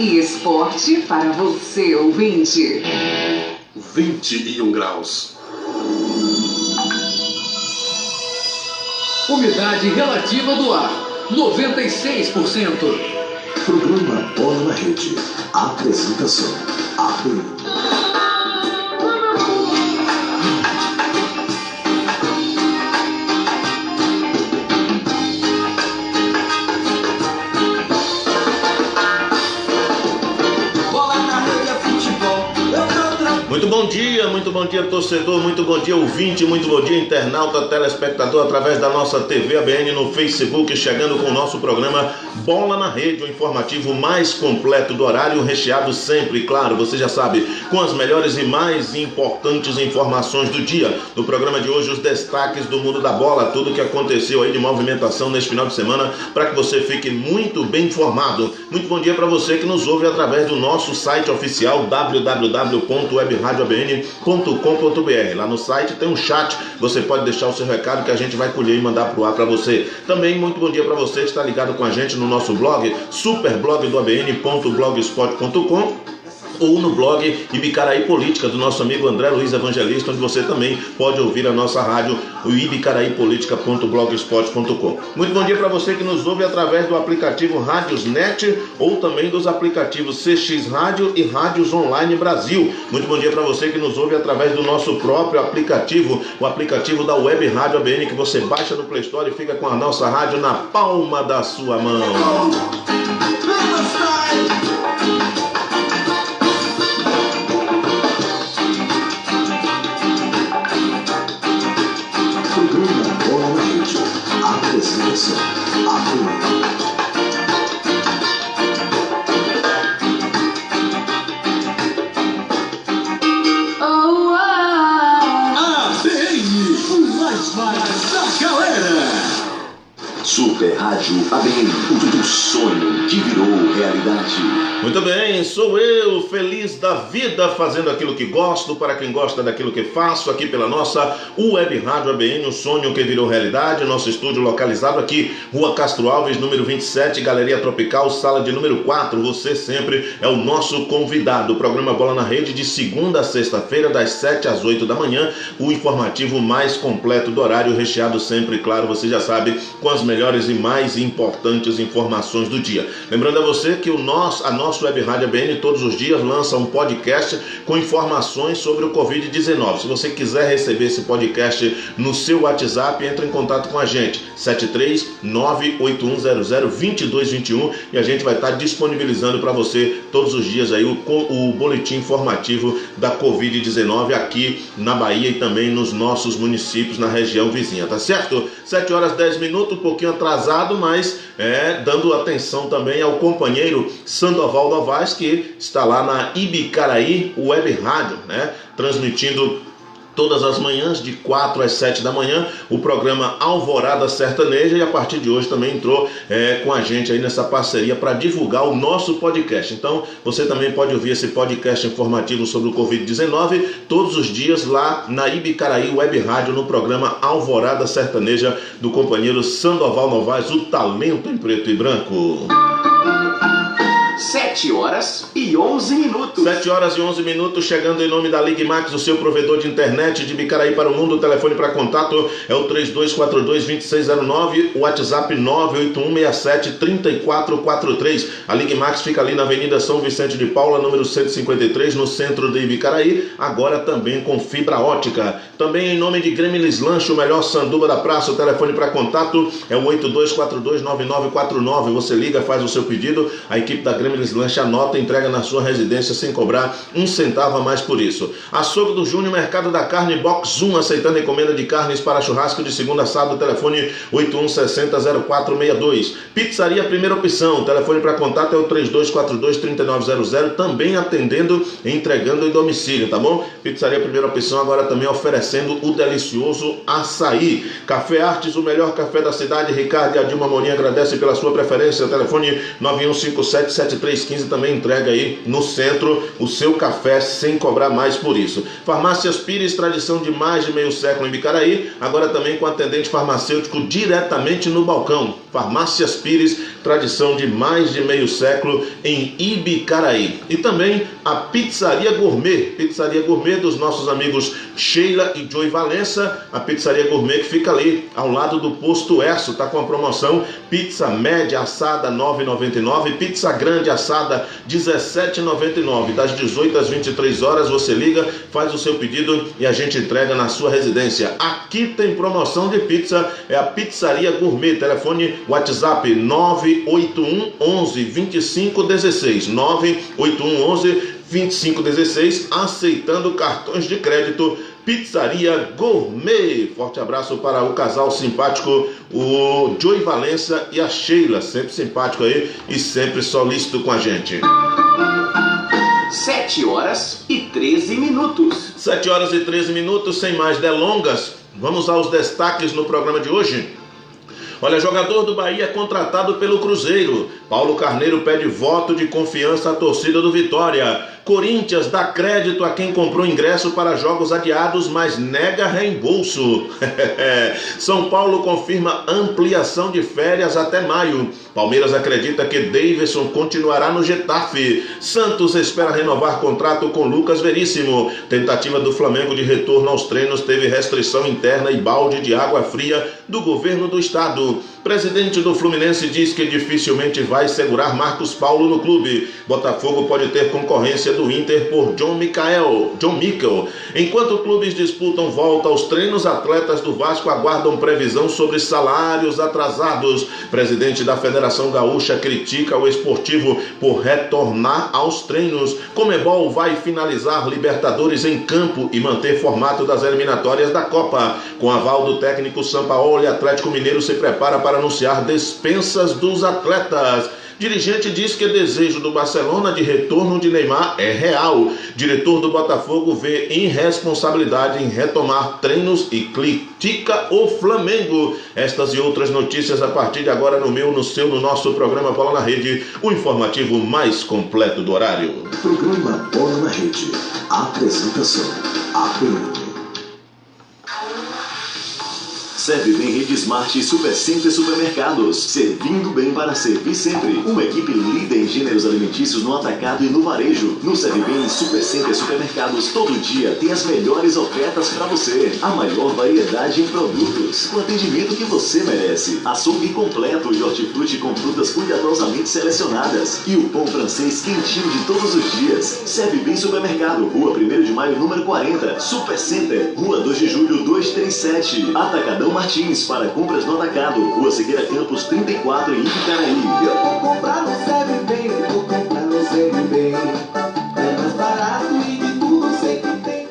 e esporte para você, ouvinte. 21 graus. Umidade relativa do ar, 96%. Programa Bola na Rede. Apresentação: ABN. Muito bom dia, torcedor, muito bom dia, ouvinte, muito bom dia, internauta, telespectador, através da nossa TV ABN no Facebook, chegando com o nosso programa Bola na Rede, o informativo mais completo do horário, recheado sempre, claro, você já sabe, com as melhores e mais importantes informações do dia. No programa de hoje, os destaques do mundo da bola, tudo que aconteceu aí de movimentação neste final de semana, para que você fique muito bem informado. Muito bom dia para você que nos ouve através do nosso site oficial www.webradioabn.com.br. Lá no site tem um chat, você pode deixar o seu recado que a gente vai colher e mandar pro ar para você. Também muito bom dia para você que está ligado com a gente no nosso blog, superblogdoabn.blogspot.com, ou no blog Ibicaraí Política, do nosso amigo André Luiz Evangelista, onde você também pode ouvir a nossa rádio, o ibicaraípolitica.blogspot.com. Muito bom dia para você que nos ouve através do aplicativo Rádiosnet ou também dos aplicativos CX Rádio e Rádios Online Brasil. Muito bom dia para você que nos ouve através do nosso próprio aplicativo, o aplicativo da Web Rádio ABN, que você baixa no Play Store e fica com a nossa rádio na palma da sua mão. Super Rádio ABN, o sonho que virou realidade. Muito bem, sou eu, feliz da vida, fazendo aquilo que gosto, para quem gosta daquilo que faço, aqui pela nossa Web Rádio ABN, o sonho que virou realidade. Nosso estúdio localizado aqui, Rua Castro Alves, número 27, Galeria Tropical, sala de número 4. Você sempre é o nosso convidado. O programa Bola na Rede, de segunda a sexta-feira, das 7 às 8 da manhã, o informativo mais completo do horário, recheado sempre, claro, você já sabe, com as melhores e mais importantes informações do dia. Lembrando a você que a nossa Web Rádio ABN todos os dias lança um podcast com informações sobre o Covid-19. Se você quiser receber esse podcast no seu WhatsApp, entre em contato com a gente, 73981002221, e a gente vai estar disponibilizando para você todos os dias aí o boletim informativo da Covid-19 aqui na Bahia e também nos nossos municípios na região vizinha, tá certo? 7 horas 10 minutos, um pouquinho atrasado, mas dando atenção também ao companheiro Sandoval Novaes, que está lá na Ibicaraí Web Rádio, transmitindo todas as manhãs, de 4 às 7 da manhã, o programa Alvorada Sertaneja, e a partir de hoje também entrou com a gente aí nessa parceria para divulgar o nosso podcast. Então, você também pode ouvir esse podcast informativo sobre o Covid-19 todos os dias lá na Ibicaraí Web Rádio, no programa Alvorada Sertaneja, do companheiro Sandoval Novaes, o talento em preto e branco. 7 horas e 11 minutos. 7 horas e 11 minutos, chegando em nome da Ligue Max, o seu provedor de internet de Ibicaraí para o mundo. O telefone para contato é o 3242-2609, o WhatsApp 98167-3443. A Ligue Max fica ali na Avenida São Vicente de Paula, número 153, no centro de Ibicaraí, agora também com fibra ótica. Também em nome de Gremlis Lanche, o melhor sanduba da praça. O telefone para contato é o 8242-9949. Você liga, faz o seu pedido, a equipe da Gremlis Lanche anota e entrega na sua residência sem cobrar um centavo a mais por isso. Açougue do Júnior, Mercado da Carne, Box 1, aceitando encomenda de carnes para churrasco de segunda a sábado. Telefone 8160-0462. Pizzaria Primeira Opção, o telefone para contato é o 3242-3900, também atendendo e entregando em domicílio, tá bom? Pizzaria Primeira Opção agora também oferecendo o delicioso açaí. Café Artes, o melhor café da cidade. Ricardo e a Dilma Morim agradece pela sua preferência. Telefone 9157-73 315 também entrega aí no centro o seu café sem cobrar mais por isso. Farmácias Pires, tradição de mais de meio século em Bicaraí, agora também com atendente farmacêutico diretamente no balcão. Farmácias Pires, tradição de mais de meio século em Ibicaraí. E também a Pizzaria Gourmet dos nossos amigos Sheila e Joey Valença, a Pizzaria Gourmet que fica ali ao lado do Posto Erso, tá com a promoção pizza média assada R$ 9,99, pizza grande assada R$ 17,99, das 18 às 23 horas você liga, faz o seu pedido e a gente entrega na sua residência. Aqui tem promoção de pizza, é a Pizzaria Gourmet, telefone WhatsApp 981 11 25 16, 981 11 25 16, aceitando cartões de crédito. Pizzaria Gourmet. Forte abraço para o casal simpático, o Joey Valença e a Sheila, sempre simpático aí e sempre solícito com a gente. 7 horas e 13 minutos. 7 horas e 13 minutos, sem mais delongas, vamos aos destaques no programa de hoje. Olha, jogador do Bahia é contratado pelo Cruzeiro. Paulo Carneiro pede voto de confiança à torcida do Vitória. Corinthians dá crédito a quem comprou ingresso para jogos adiados, mas nega reembolso. São Paulo confirma ampliação de férias até maio. Palmeiras acredita que Davidson continuará no Getafe. Santos espera renovar contrato com Lucas Veríssimo. Tentativa do Flamengo de retorno aos treinos teve restrição interna e balde de água fria do governo do estado. Presidente do Fluminense diz que dificilmente vai segurar Marcos Paulo no clube. Botafogo pode ter concorrência do Inter por John Michael. Enquanto clubes disputam volta aos treinos, atletas do Vasco aguardam previsão sobre salários atrasados. Presidente da Federação Gaúcha critica o esportivo por retornar aos treinos. Conmebol vai finalizar Libertadores em campo e manter formato das eliminatórias da Copa. Com aval do técnico Sampaoli, Atlético Mineiro se prepara para anunciar dispensas dos atletas. Dirigente diz que desejo do Barcelona de retorno de Neymar é real. Diretor do Botafogo vê irresponsabilidade em retomar treinos e critica o Flamengo. Estas e outras notícias a partir de agora no nosso programa Bola na Rede, o informativo mais completo do horário. Programa Bola na Rede. Apresentação: APM. Serve bem Rede Smart e Supercenter Supermercados. Servindo bem para servir sempre. Uma equipe líder em gêneros alimentícios no atacado e no varejo. No Serve Bem Supercenter Supermercados, todo dia tem as melhores ofertas para você. A maior variedade em produtos. O atendimento que você merece. Açougue completo e hortifruti com frutas cuidadosamente selecionadas. E o pão francês quentinho de todos os dias. Serve Bem Supermercado, Rua 1º de Maio, número 40. Supercenter, Rua 2 de Julho, 237. Atacadão Martins, para compras no atacado, Rua Siqueira Campos, 34, em Ibicaraí. Eu vou comprar no Serve Bem, eu vou comprar no Serve Bem. É mais barato e de tudo sempre tem.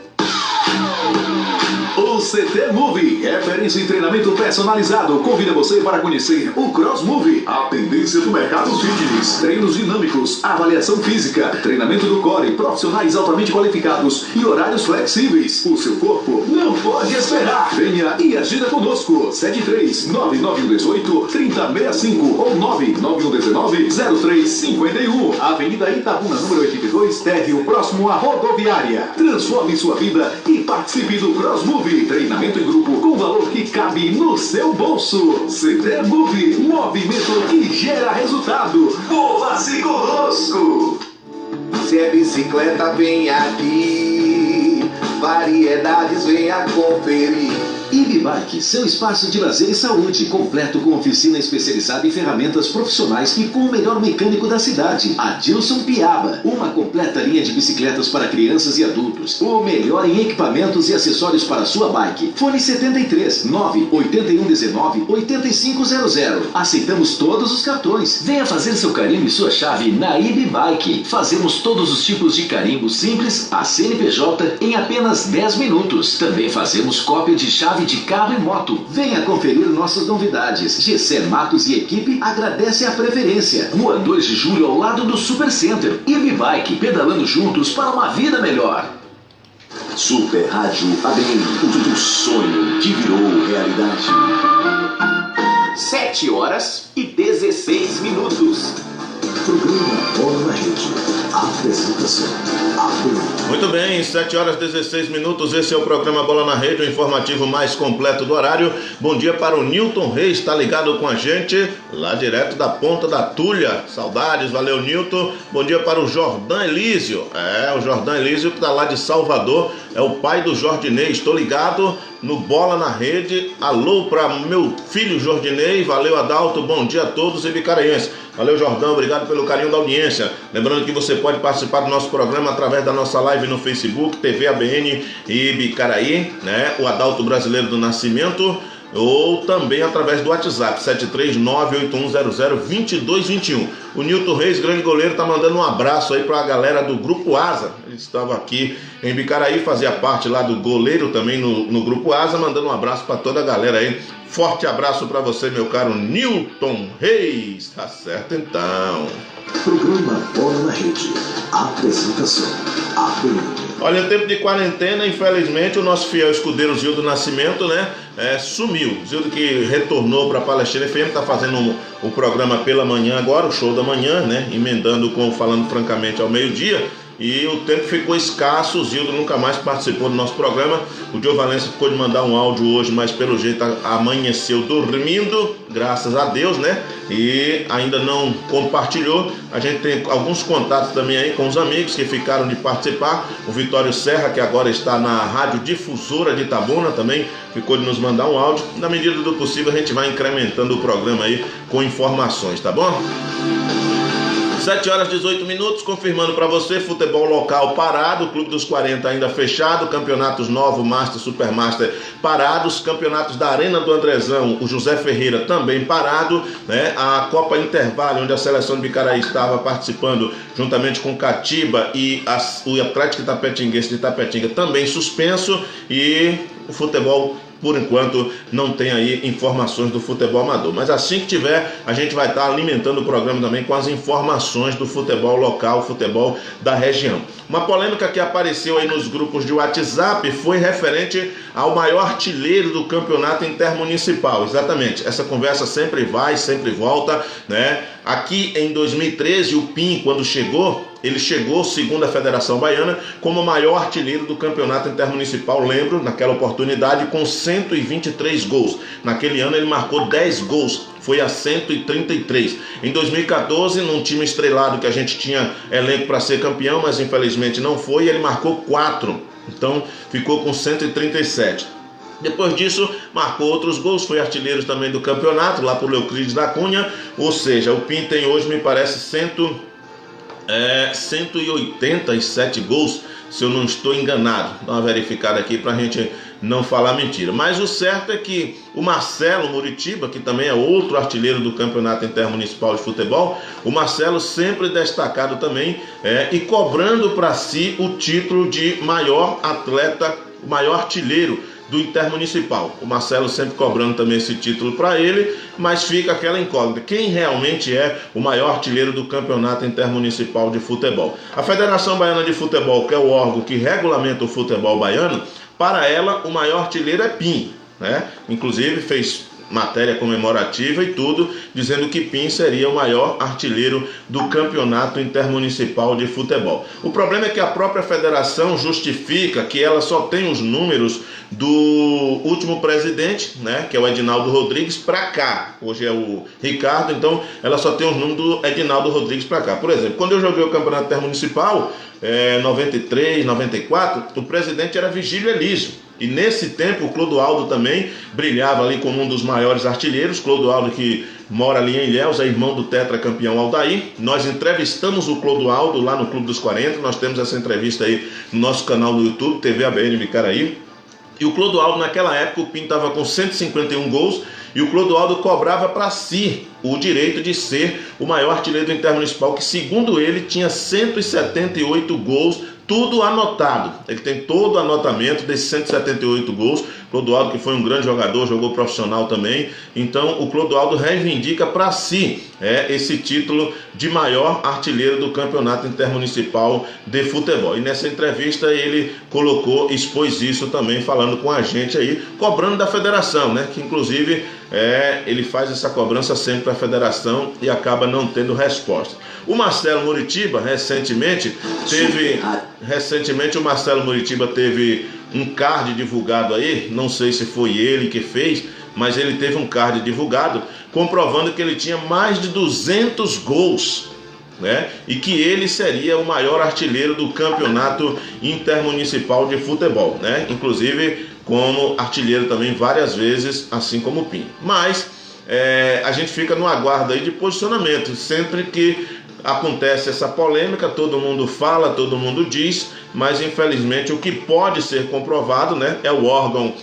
O CT Move, referência em treinamento personalizado, convida você para conhecer o Cross Move, a tendência do mercado fitness. Treinos dinâmicos, avaliação física, treinamento do core, profissionais altamente qualificados e horários flexíveis. O seu corpo não pode esperar. Venha e agenda conosco. 73-99118-3065 ou 99119-0351. Avenida Itabuna, número 82, Térreo, próximo à rodoviária. Transforme sua vida e participe do Cross Move. Treinamento em grupo com valor que cabe no seu bolso. CT Move, movimento que gera resultado. Mova-se conosco. Se é bicicleta, vem aqui. Variedades, venha conferir. Ibibike, seu espaço de lazer e saúde, completo com oficina especializada em ferramentas profissionais e com o melhor mecânico da cidade, Adilson Piaba. Uma completa linha de bicicletas para crianças e adultos. O melhor em equipamentos e acessórios para sua bike. Fone 73 98119 8500. Aceitamos todos os cartões. Venha fazer seu carimbo e sua chave na Ibibike. Fazemos todos os tipos de carimbo simples, a CNPJ, em apenas 10 minutos. Também fazemos cópia de chave de carro e moto. Venha conferir nossas novidades. GC Matos e equipe agradece a preferência. Rua 2 de Julho, ao lado do Supercenter. Ibibike, pedalando juntos para uma vida melhor. Super Rádio ABM, o sonho que virou realidade. 7 horas e 16 minutos. Programa Bola na Rede. Apresentação. Muito bem, 7 horas e 16 minutos, esse é o programa Bola na Rede, o informativo mais completo do horário. Bom dia para o Nilton Reis, está ligado com a gente, lá direto da Ponta da Tulha. Saudades, valeu Nilton. Bom dia para o Jordan Elísio, o Jordan Elísio que está lá de Salvador, é o pai do Jordinei, estou ligado no Bola na Rede. Alô para meu filho Jordinei, valeu Adalto, bom dia a todos ibicaraenses. Valeu Jordão, obrigado pelo carinho da audiência. Lembrando que você pode participar do nosso programa através da nossa live no Facebook, TV ABN e Ibicaraí, né? O Adalto Brasileiro do Nascimento, ou também através do WhatsApp 73981002221. O Nilton Reis, grande goleiro, tá mandando um abraço aí para a galera do Grupo Asa. Ele estava aqui em Ibicaraí, fazia parte lá do goleiro também no Grupo Asa, mandando um abraço para toda a galera aí. Forte abraço para você, meu caro Nilton Reis. Tá certo então. Programa Bola na Rede. Apresentação. Olha, tempo de quarentena, infelizmente, o nosso fiel escudeiro Zildo Nascimento, né, sumiu. Zildo que retornou para a Palestina FM, está fazendo o programa pela manhã agora, o show da manhã, né, emendando com Falando Francamente ao meio-dia. E o tempo ficou escasso, o Zildo nunca mais participou do nosso programa. O Diogo Valença ficou de mandar um áudio hoje, mas pelo jeito amanheceu dormindo, graças a Deus, né? E ainda não compartilhou. A gente tem alguns contatos também aí com os amigos que ficaram de participar. O Vitório Serra, que agora está na Rádio Difusora de Itabuna, também ficou de nos mandar um áudio. Na medida do possível, a gente vai incrementando o programa aí com informações, tá bom? 7 horas e 18 minutos, confirmando para você, futebol local parado, o Clube dos 40 ainda fechado, campeonatos Novo, Master, Supermaster parados, campeonatos da Arena do Andrezão, o José Ferreira também parado, né? A Copa Intervale, onde a seleção de Bicaraí estava participando juntamente com Catiba e o Atlético Itapetinguense de Itapetinga também suspenso, e o futebol por enquanto não tem aí informações do futebol amador, mas assim que tiver, a gente vai estar alimentando o programa também com as informações do futebol local, futebol da região. Uma polêmica que apareceu aí nos grupos de WhatsApp foi referente ao maior artilheiro do campeonato intermunicipal. Exatamente, essa conversa sempre vai, sempre volta, né? Aqui em 2013, o PIN, quando chegou, ele chegou, segundo a Federação Baiana, como o maior artilheiro do campeonato intermunicipal, lembro, naquela oportunidade, com 123 gols. Naquele ano ele marcou 10 gols, foi a 133. Em 2014, num time estrelado que a gente tinha elenco para ser campeão, mas infelizmente não foi, ele marcou 4, então ficou com 137. Depois disso, marcou outros gols, foi artilheiro também do campeonato, lá por Leuclides da Cunha, ou seja, o PIN tem hoje, me parece, 187 gols, se eu não estou enganado. Dá uma verificada aqui para a gente não falar mentira. Mas o certo é que o Marcelo Muritiba, que também é outro artilheiro do Campeonato Intermunicipal de Futebol, o Marcelo sempre destacado também, e cobrando para si o título de maior atleta, o maior artilheiro do Intermunicipal. O Marcelo sempre cobrando também esse título para ele, mas fica aquela incógnita: quem realmente é o maior artilheiro do Campeonato Intermunicipal de Futebol? A Federação Baiana de Futebol, que é o órgão que regulamenta o futebol baiano, para ela o maior artilheiro é PIN, né? Inclusive fez matéria comemorativa e tudo, dizendo que PIN seria o maior artilheiro do Campeonato Intermunicipal de Futebol. O problema é que a própria federação justifica que ela só tem os números do último presidente, né, que é o Edinaldo Rodrigues, para cá. Hoje é o Ricardo, então ela só tem os números do Edinaldo Rodrigues para cá. Por exemplo, quando eu joguei o Campeonato Intermunicipal, 93, 94, o presidente era Vigílio Elísio. E nesse tempo o Clodoaldo também brilhava ali como um dos maiores artilheiros. Clodoaldo, que mora ali em Ilhéus, é irmão do tetracampeão Aldair. Nós entrevistamos o Clodoaldo lá no Clube dos 40, nós temos essa entrevista aí no nosso canal no YouTube, TV ABN Bicaraí. E o Clodoaldo, naquela época, o PIN estava com 151 gols, e o Clodoaldo cobrava para si o direito de ser o maior artilheiro do Intermunicipal, que segundo ele tinha 178 gols, tudo anotado. Ele tem todo o anotamento desses 178 gols. Clodoaldo, que foi um grande jogador, jogou profissional também. Então o Clodoaldo reivindica para si esse título de maior artilheiro do Campeonato Intermunicipal de Futebol. E nessa entrevista ele expôs isso também, falando com a gente aí, cobrando da federação, né? Que inclusive ele faz essa cobrança sempre para a federação e acaba não tendo resposta. O Marcelo Muritiba recentemente o Marcelo Muritiba teve um card divulgado aí, não sei se foi ele que fez, mas ele teve um card divulgado comprovando que ele tinha mais de 200 gols, né? E que ele seria o maior artilheiro do campeonato intermunicipal de futebol, né? Inclusive como artilheiro também várias vezes, assim como o Pinho. Mas a gente fica no aguardo aí de posicionamento. Sempre que acontece essa polêmica, todo mundo fala, todo mundo diz, mas infelizmente o que pode ser comprovado, né, é o órgão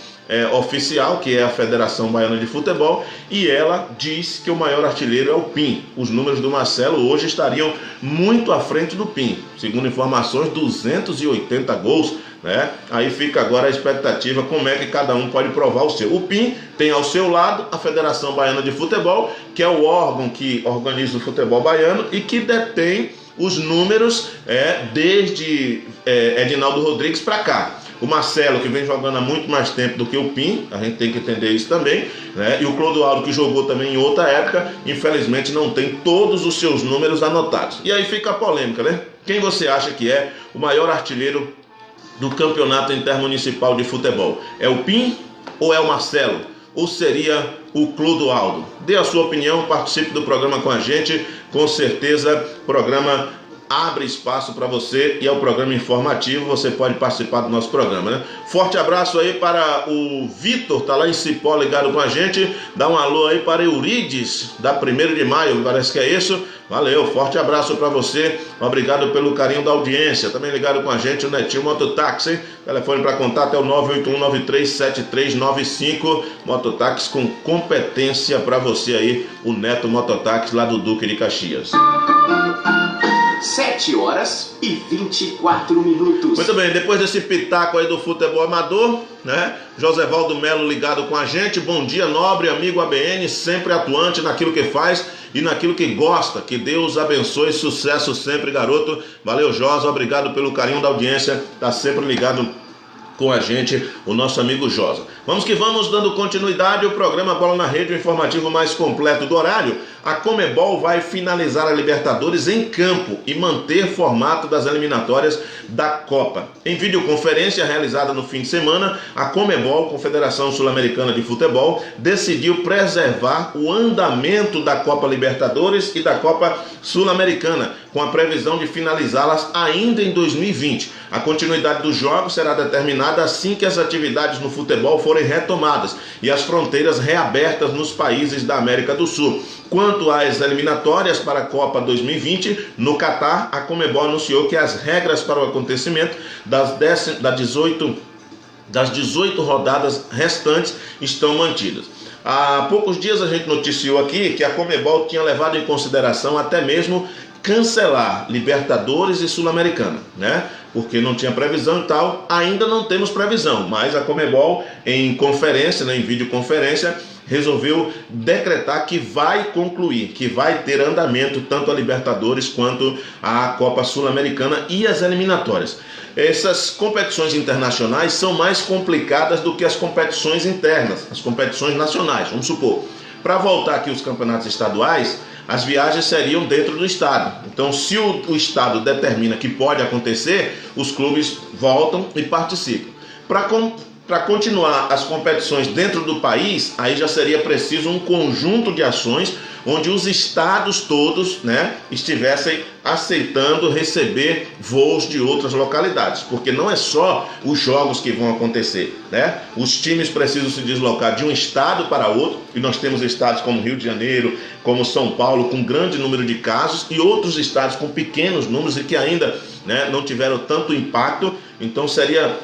oficial, que é a Federação Baiana de Futebol, e ela diz que o maior artilheiro é o Pinho. Os números do Marcelo hoje estariam muito à frente do Pinho, segundo informações, 280 gols, né? Aí fica agora a expectativa, como é que cada um pode provar o seu. O Pinho tem ao seu lado a Federação Baiana de Futebol, que é o órgão que organiza o futebol baiano e que detém os números desde Edinaldo Rodrigues para cá. O Marcelo, que vem jogando há muito mais tempo do que o Pinho, a gente tem que entender isso também, né? E o Clodoaldo, que jogou também em outra época, infelizmente não tem todos os seus números anotados. E aí fica a polêmica, né? Quem você acha que é o maior artilheiro do campeonato intermunicipal de futebol? É o Pinho ou é o Marcelo? Ou seria o Clodoaldo? Dê a sua opinião, participe do programa com a gente, com certeza o programa abre espaço para você e é um programa informativo, você pode participar do nosso programa, né? Forte abraço aí para o Vitor, tá lá em Cipó ligado com a gente, dá um alô aí para Eurides, da 1º de maio, parece que é isso. Valeu, forte abraço para você, obrigado pelo carinho da audiência. Também ligado com a gente o Netinho Mototáxi, telefone para contato é o 981937395, Mototáxi com competência para você aí, o Neto Mototáxi lá do Duque de Caxias. 7h24. Muito bem, depois desse pitaco aí do futebol amador, né? Josévaldo Melo ligado com a gente. Bom dia, nobre amigo ABN, sempre atuante naquilo que faz e naquilo que gosta. Que Deus abençoe, sucesso sempre, garoto. Valeu, Josa, obrigado pelo carinho da audiência. Tá sempre ligado com a gente, o nosso amigo Josa. Vamos que vamos, dando continuidade ao programa Bola na Rede, o informativo mais completo do horário. A Conmebol vai finalizar a Libertadores em campo e manter formato das eliminatórias da Copa. Em videoconferência realizada no fim de semana, a Conmebol, Confederação Sul-Americana de Futebol, decidiu preservar o andamento da Copa Libertadores e da Copa Sul-Americana, com a previsão de finalizá-las ainda em 2020. A continuidade dos jogos será determinada assim que as atividades no futebol forem retomadas e as fronteiras reabertas nos países da América do Sul. Quanto às eliminatórias para a Copa 2020, no Catar, a Conmebol anunciou que as regras para o acontecimento das 18 rodadas restantes estão mantidas. Há poucos dias a gente noticiou aqui que a Conmebol tinha levado em consideração até mesmo cancelar Libertadores e Sul-Americana, né? Porque não tinha previsão e tal. Ainda não temos previsão, mas a Conmebol, em conferência, né, em videoconferência, resolveu decretar que vai concluir, que vai ter andamento tanto a Libertadores quanto a Copa Sul-Americana e as eliminatórias. Essas competições internacionais são mais complicadas do que as competições internas, as competições nacionais. Vamos supor, para voltar aqui os campeonatos estaduais, as viagens seriam dentro do estado. Então, se o estado determina que pode acontecer, os clubes voltam e participam. Para continuar as competições dentro do país, aí já seria preciso um conjunto de ações onde os estados todos, né, estivessem aceitando receber voos de outras localidades, porque não é só os jogos que vão acontecer, né? Os times precisam se deslocar de um estado para outro, e nós temos estados como Rio de Janeiro, como São Paulo, com grande número de casos, e outros estados com pequenos números e que ainda, né, não tiveram tanto impacto. Então seria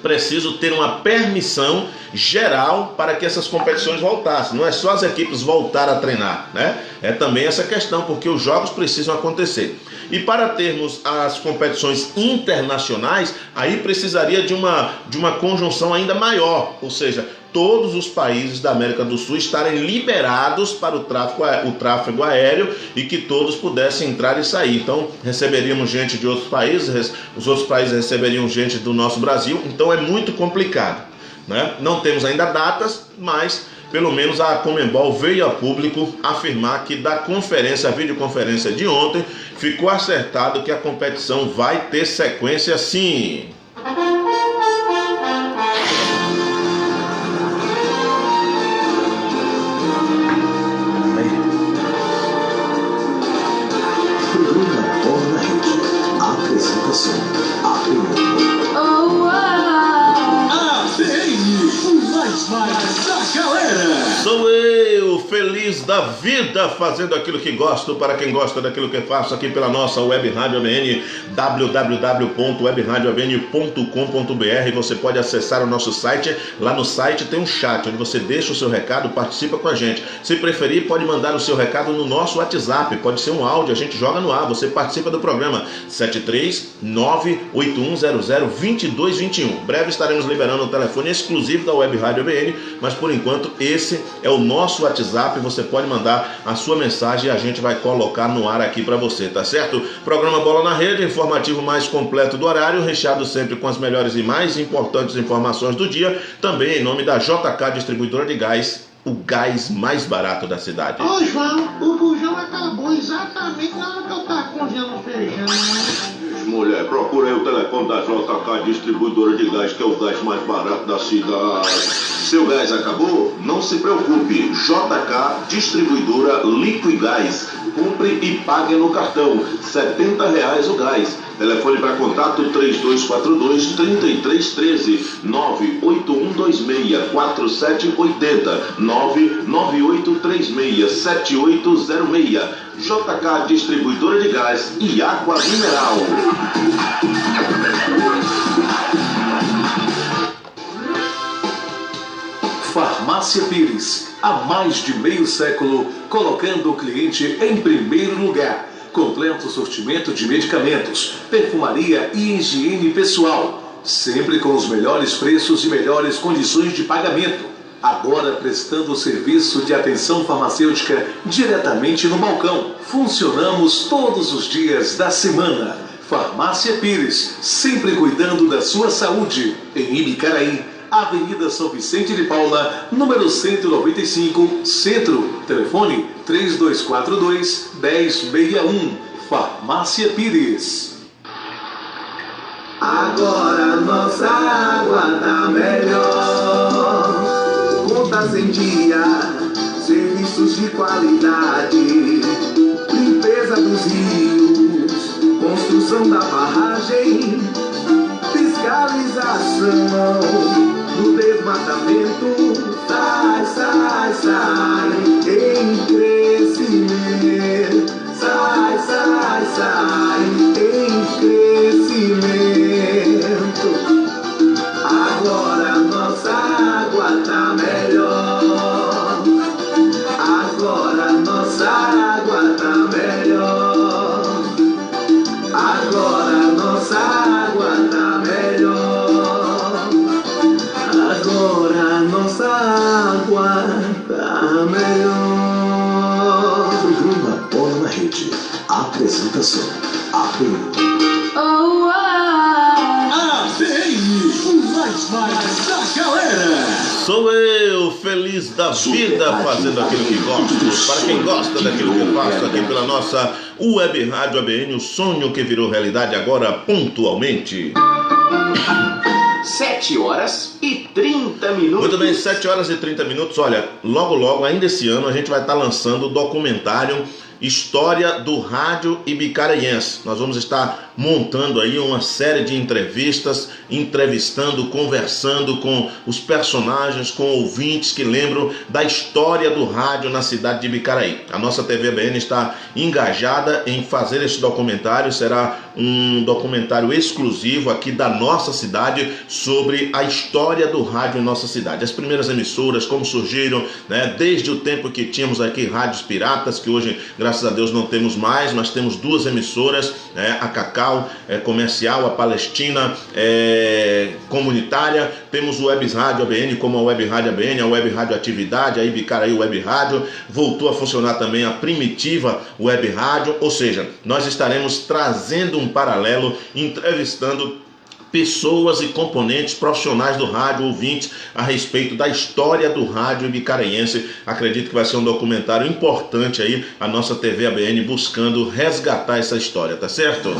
preciso ter uma permissão geral para que essas competições voltassem. Não é só as equipes voltar a treinar, né? É também essa questão, porque os jogos precisam acontecer. E para termos as competições internacionais, aí precisaria de uma conjunção ainda maior, ou seja, todos os países da América do Sul estarem liberados para o tráfego aéreo e que todos pudessem entrar e sair. Então, receberíamos gente de outros países, os outros países receberiam gente do nosso Brasil, então é muito complicado, né? Não temos ainda datas, mas pelo menos a Conmebol veio a público afirmar que da conferência, a videoconferência de ontem, ficou acertado que a competição vai ter sequência sim. Sou eu, feliz da vida, fazendo aquilo que gosto, para quem gosta daquilo que faço, aqui pela nossa Web Rádio ABN, www.webradioabn.com.br. Você pode acessar o nosso site, lá no site tem um chat, onde você deixa o seu recado, participa com a gente. Se preferir, pode mandar o seu recado no nosso WhatsApp, pode ser um áudio, a gente joga no ar, você participa do programa, 73981002221. Breve estaremos liberando o telefone exclusivo da Web Rádio ABN, mas por enquanto esse é o nosso WhatsApp, você pode mandar a sua mensagem e a gente vai colocar no ar aqui para você, tá certo? Programa Bola na Rede, informativo mais completo do horário, recheado sempre com as melhores e mais importantes informações do dia, também em nome da JK Distribuidora de Gás, o gás mais barato da cidade. Ô João, o bujão acabou exatamente na hora que eu tava congelando feijão. Mulher, procura aí o telefone da JK Distribuidora de Gás, que é o gás mais barato da cidade. Seu gás acabou? Não se preocupe. JK Distribuidora Liquigás. Compre e pague no cartão. R$70 o gás. Telefone para contato 3242-3313, 98126-4780, 99836-7806. JK Distribuidora de Gás e Água Mineral. Farmácia Pires, há mais de meio século, colocando o cliente em primeiro lugar. Completo sortimento de medicamentos, perfumaria e higiene pessoal, sempre com os melhores preços e melhores condições de pagamento. Agora prestando serviço de atenção farmacêutica diretamente no balcão. Funcionamos todos os dias da semana. Farmácia Pires, sempre cuidando da sua saúde. Em Ibicaraí, Avenida São Vicente de Paula, número 195, Centro. Telefone 3242-1061. Farmácia Pires. Agora nossa água tá melhor. Contas em dia, serviços de qualidade, limpeza dos rios, construção da barragem, fiscalização do desmatamento, sai, em crescimento, sai, em crescimento. Agora nossa água tá melhor, agora nossa água tá melhor, agora nossa água tá melhor, agora nossa água tá melhor. Programa Bola na Rede. Apresentação ABN. Da galera. Sou eu, feliz da vida, fazendo aquilo que gosto, para quem gosta daquilo que eu faço, aqui pela nossa Web Rádio ABN, o sonho que virou realidade agora pontualmente. 7h30. Muito bem, 7h30. Olha, logo, ainda esse ano, a gente vai estar lançando o documentário História do Rádio Ibicaraense. Nós vamos estar montando aí uma série de entrevistas, entrevistando, conversando com os personagens, com ouvintes que lembram da história do rádio na cidade de Ibicaraí. A nossa TV ABN está engajada em fazer esse documentário. Será um documentário exclusivo aqui da nossa cidade sobre a história do rádio em nossa cidade. As primeiras emissoras, como surgiram, né, desde o tempo que tínhamos aqui rádios piratas, que hoje, graças a Deus, não temos mais. Nós temos duas emissoras, a Cacau Comercial, a Palestina Comunitária. Temos o Web Rádio ABN, como a Web Rádio ABN, a Web Rádio Atividade, a Ibicaraí Web Rádio. Voltou a funcionar também a Primitiva Web Rádio. Ou seja, nós estaremos trazendo um paralelo, entrevistando pessoas e componentes profissionais do rádio, ouvintes, a respeito da história do rádio ibicarenhense. Acredito que vai ser um documentário importante aí, a nossa TV ABN buscando resgatar essa história, tá certo?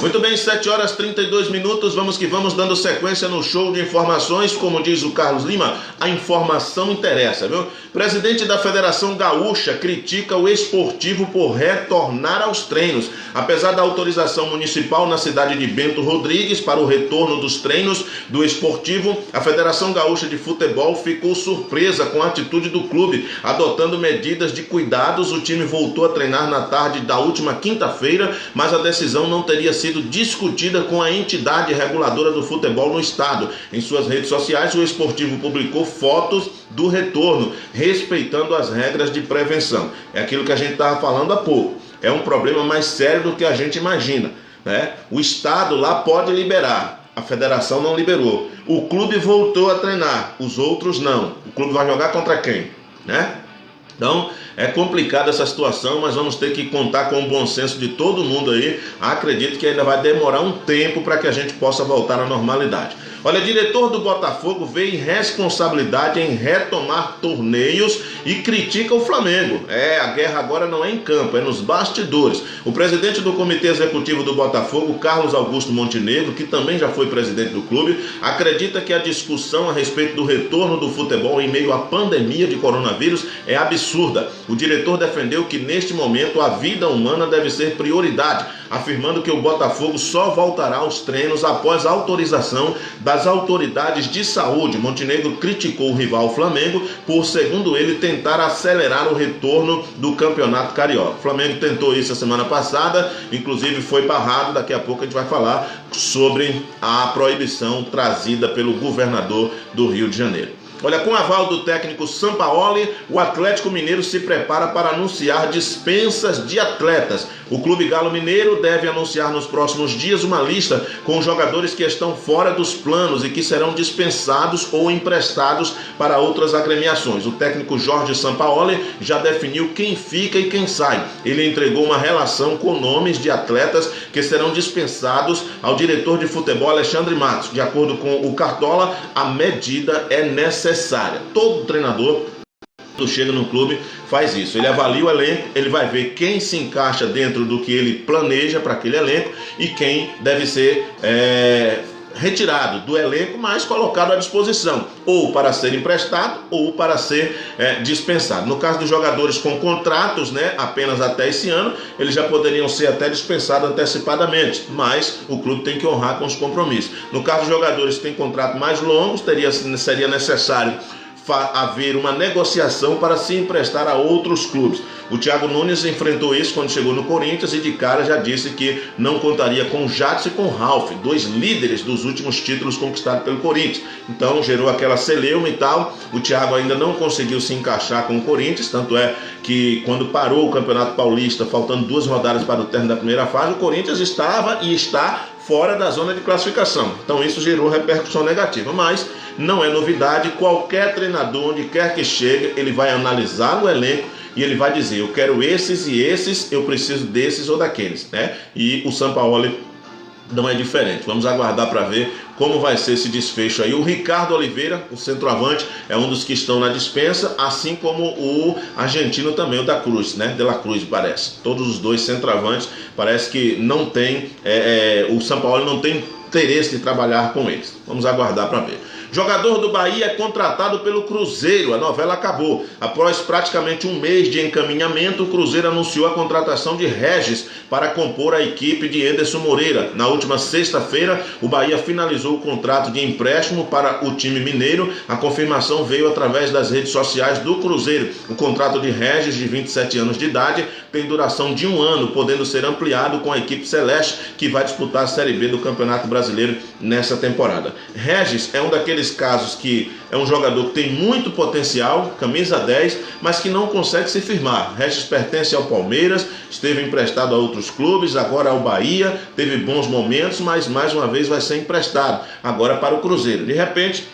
Muito bem, 7h32, vamos que vamos, dando sequência no show de informações. Como diz o Carlos Lima, a informação interessa, viu? Presidente da Federação Gaúcha critica o esportivo por retornar aos treinos. Apesar da autorização municipal na cidade de Bento Rodrigues para o retorno dos treinos do esportivo, a Federação Gaúcha de Futebol ficou surpresa com a atitude do clube. Adotando medidas de cuidados, o time voltou a treinar na tarde da última quinta-feira, mas a decisão não teria sido discutida com a entidade reguladora do futebol no estado. Em suas redes sociais, o esportivo publicou fotos do retorno, respeitando as regras de prevenção. É aquilo que a gente estava falando há pouco. É um problema mais sério do que a gente imagina, né? O estado lá pode liberar, a federação não liberou. O clube voltou a treinar, os outros não. O clube vai jogar contra quem, né? Então, é complicada essa situação, mas vamos ter que contar com o bom senso de todo mundo aí. Acredito que ainda vai demorar um tempo para que a gente possa voltar à normalidade. Olha, diretor do Botafogo vê irresponsabilidade em retomar torneios e critica o Flamengo. A guerra agora não é em campo, é nos bastidores. O presidente do Comitê Executivo do Botafogo, Carlos Augusto Montenegro, que também já foi presidente do clube, acredita que a discussão a respeito do retorno do futebol em meio à pandemia de coronavírus é absurda. O diretor defendeu que neste momento a vida humana deve ser prioridade, afirmando que o Botafogo só voltará aos treinos após a autorização das autoridades de saúde. Montenegro criticou o rival Flamengo por, segundo ele, tentar acelerar o retorno do Campeonato Carioca. O Flamengo tentou isso a semana passada, inclusive foi barrado. Daqui a pouco a gente vai falar sobre a proibição trazida pelo governador do Rio de Janeiro. Olha, com aval do técnico Sampaoli, o Atlético Mineiro se prepara para anunciar dispensas de atletas. O Clube Galo Mineiro deve anunciar nos próximos dias uma lista com jogadores que estão fora dos planos e que serão dispensados ou emprestados para outras agremiações. O técnico Jorge Sampaoli já definiu quem fica e quem sai. Ele entregou uma relação com nomes de atletas que serão dispensados ao diretor de futebol Alexandre Matos. De acordo com o Cartola, a medida é necessária. Todo treinador, quando chega no clube, faz isso. Ele avalia o elenco, ele vai ver quem se encaixa dentro do que ele planeja para aquele elenco e quem deve ser retirado do elenco, mas colocado à disposição, ou para ser emprestado ou para ser dispensado. No caso dos jogadores com contratos, né, apenas até esse ano, eles já poderiam ser até dispensados antecipadamente, mas o clube tem que honrar com os compromissos. No caso dos jogadores que têm contrato mais longos, seria necessário haver uma negociação para se emprestar a outros clubes. O Thiago Nunes enfrentou isso quando chegou no Corinthians e de cara já disse que não contaria com Jadson e com Ralf, dois líderes dos últimos títulos conquistados pelo Corinthians. Então gerou aquela celeuma e tal. O Thiago ainda não conseguiu se encaixar com o Corinthians, tanto é que quando parou o Campeonato Paulista, faltando 2 rodadas para o término da primeira fase, o Corinthians estava e está fora da zona de classificação. Então isso gerou repercussão negativa, mas não é novidade. Qualquer treinador, onde quer que chegue, ele vai analisar o elenco e ele vai dizer: eu quero esses e esses, eu preciso desses ou daqueles, né? E o Sampaoli não é diferente. Vamos aguardar para ver como vai ser esse desfecho aí. O Ricardo Oliveira, o centroavante, é um dos que estão na dispensa, assim como o argentino também, o da Cruz, né? De la Cruz, parece. Todos os dois centroavantes, parece que não tem, o Sampaoli não tem interesse de trabalhar com eles. Vamos aguardar para ver. Jogador do Bahia é contratado pelo Cruzeiro. A novela acabou. Após praticamente um mês de encaminhamento, o Cruzeiro anunciou a contratação de Regis para compor a equipe de Enderson Moreira. Na última sexta-feira, o Bahia finalizou o contrato de empréstimo para o time mineiro. A confirmação veio através das redes sociais do Cruzeiro. O contrato de Regis, de 27 anos de idade, tem duração de 1 ano, podendo ser ampliado com a equipe celeste, que vai disputar a Série B do Campeonato Brasileiro nessa temporada. Regis é um daqueles casos que é um jogador que tem muito potencial, camisa 10, mas que não consegue se firmar. Regis pertence ao Palmeiras, esteve emprestado a outros clubes, agora ao Bahia, teve bons momentos, mas mais uma vez vai ser emprestado, agora para o Cruzeiro. De repente,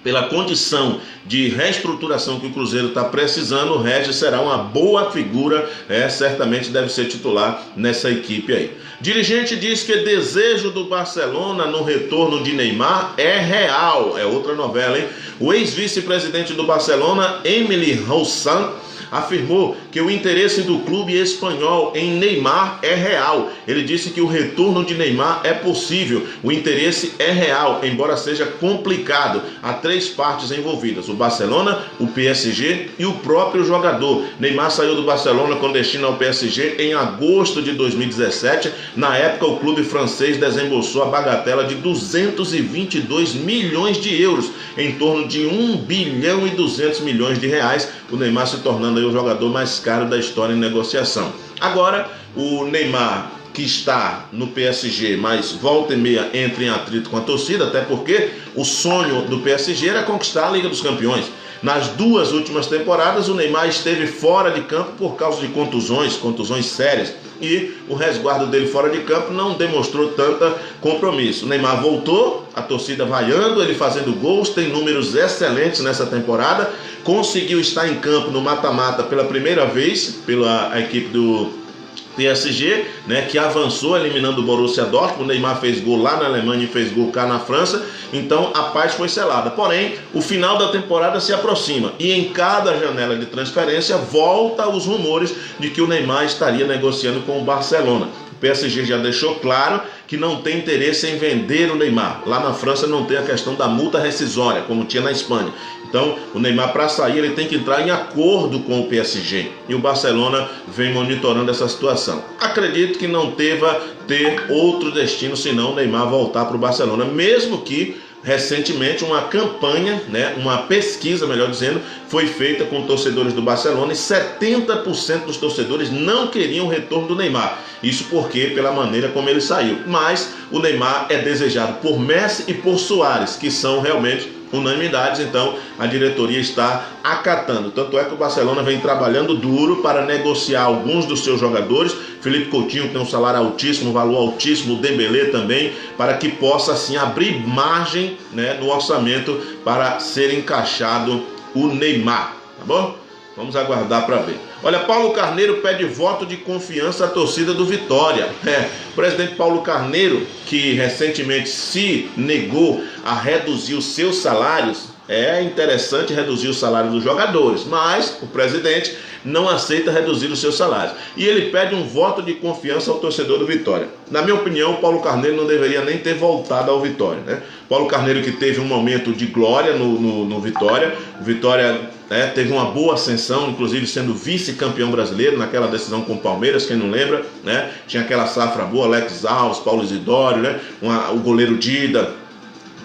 pela condição de reestruturação que o Cruzeiro está precisando, o Regis será uma boa figura, certamente deve ser titular nessa equipe aí. Dirigente diz que desejo do Barcelona no retorno de Neymar é real, é outra novela, hein? O ex-vice-presidente do Barcelona, Emily Roussan, afirmou que o interesse do clube espanhol em Neymar é real. Ele disse que o retorno de Neymar é possível, o interesse é real, embora seja complicado. Há 3 partes envolvidas: o Barcelona, o PSG e o próprio jogador. Neymar saiu do Barcelona com destino ao PSG em agosto de 2017. Na época, o clube francês desembolsou a bagatela de 222 milhões de euros, em torno de 1 bilhão e 200 milhões de reais, o Neymar se tornando aí o jogador mais caro da história em negociação. Agora, o Neymar, que está no PSG, mas volta e meia entra em atrito com a torcida, até porque o sonho do PSG era conquistar a Liga dos Campeões. Nas 2 últimas temporadas, o Neymar esteve fora de campo por causa de contusões sérias, e o resguardo dele fora de campo não demonstrou tanto compromisso. O Neymar voltou, a torcida vaiando, ele fazendo gols, tem números excelentes nessa temporada, conseguiu estar em campo no mata-mata pela primeira vez pela equipe do PSG, né, que avançou eliminando o Borussia Dortmund. O Neymar fez gol lá na Alemanha e fez gol cá na França, então a paz foi selada. Porém, o final da temporada se aproxima e em cada janela de transferência volta os rumores de que o Neymar estaria negociando com o Barcelona. O PSG já deixou claro que não tem interesse em vender o Neymar. Lá na França não tem a questão da multa rescisória, como tinha na Espanha. Então, o Neymar, para sair, ele tem que entrar em acordo com o PSG. E o Barcelona vem monitorando essa situação. Acredito que não deva ter outro destino senão o Neymar voltar para o Barcelona, mesmo que recentemente uma campanha, uma pesquisa, melhor dizendo, foi feita com torcedores do Barcelona e 70% dos torcedores não queriam o retorno do Neymar. Isso porque pela maneira como ele saiu. Mas o Neymar é desejado por Messi e por Suárez, que são realmente unanimidades, então a diretoria está acatando. Tanto é que o Barcelona vem trabalhando duro para negociar alguns dos seus jogadores. Felipe Coutinho tem um salário altíssimo, um valor altíssimo, o Dembélé também, para que possa assim abrir margem, no orçamento para ser encaixado o Neymar, tá bom? Vamos aguardar para ver. Olha, Paulo Carneiro pede voto de confiança à torcida do Vitória. O presidente Paulo Carneiro, que recentemente se negou a reduzir os seus salários. É interessante reduzir o salário dos jogadores, mas o presidente não aceita reduzir os seus salários. E ele pede um voto de confiança ao torcedor do Vitória. Na minha opinião, o Paulo Carneiro não deveria nem ter voltado ao Vitória, Paulo Carneiro, que teve um momento de glória no Vitória. O Vitória teve uma boa ascensão, inclusive sendo vice-campeão brasileiro naquela decisão com o Palmeiras, quem não lembra, Tinha aquela safra boa, Alex Alves, Paulo Isidório, o goleiro Dida.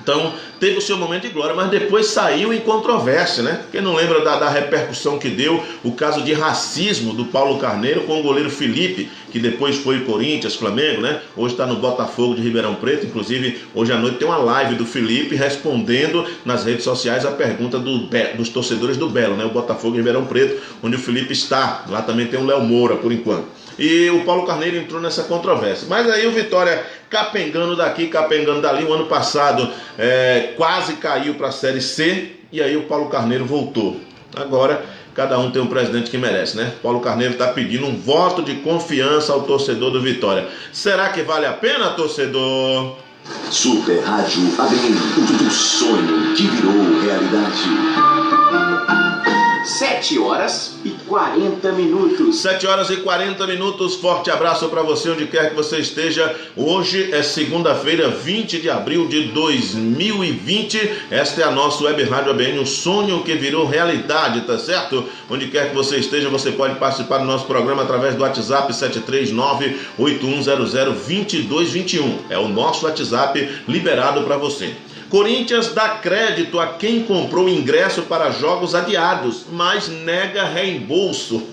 Então, teve o seu momento de glória, mas depois saiu em controvérsia, Quem não lembra da repercussão que deu o caso de racismo do Paulo Carneiro com o goleiro Felipe, que depois foi Corinthians, Flamengo, Hoje está no Botafogo de Ribeirão Preto. Inclusive, hoje à noite tem uma live do Felipe respondendo nas redes sociais a pergunta dos torcedores do Belo, o Botafogo de Ribeirão Preto, onde o Felipe está. Lá também tem o Léo Moura, por enquanto. E o Paulo Carneiro entrou nessa controvérsia. Mas aí o Vitória capengando daqui, capengando dali. O ano passado quase caiu para a Série C. E aí o Paulo Carneiro voltou. Agora cada um tem um presidente que merece, Paulo Carneiro está pedindo um voto de confiança ao torcedor do Vitória. Será que vale a pena, torcedor? Super Rádio ABN, o sonho que virou realidade. 7 horas e 40 minutos. 7 horas e 40 minutos. Forte abraço para você, onde quer que você esteja. Hoje é segunda-feira, 20 de abril de 2020. Esta é a nossa Web Rádio ABN, o sonho que virou realidade, tá certo? Onde quer que você esteja, você pode participar do nosso programa através do WhatsApp 739-8100-2221. É o nosso WhatsApp liberado para você. Corinthians dá crédito a quem comprou ingresso para jogos adiados, mas nega reembolso.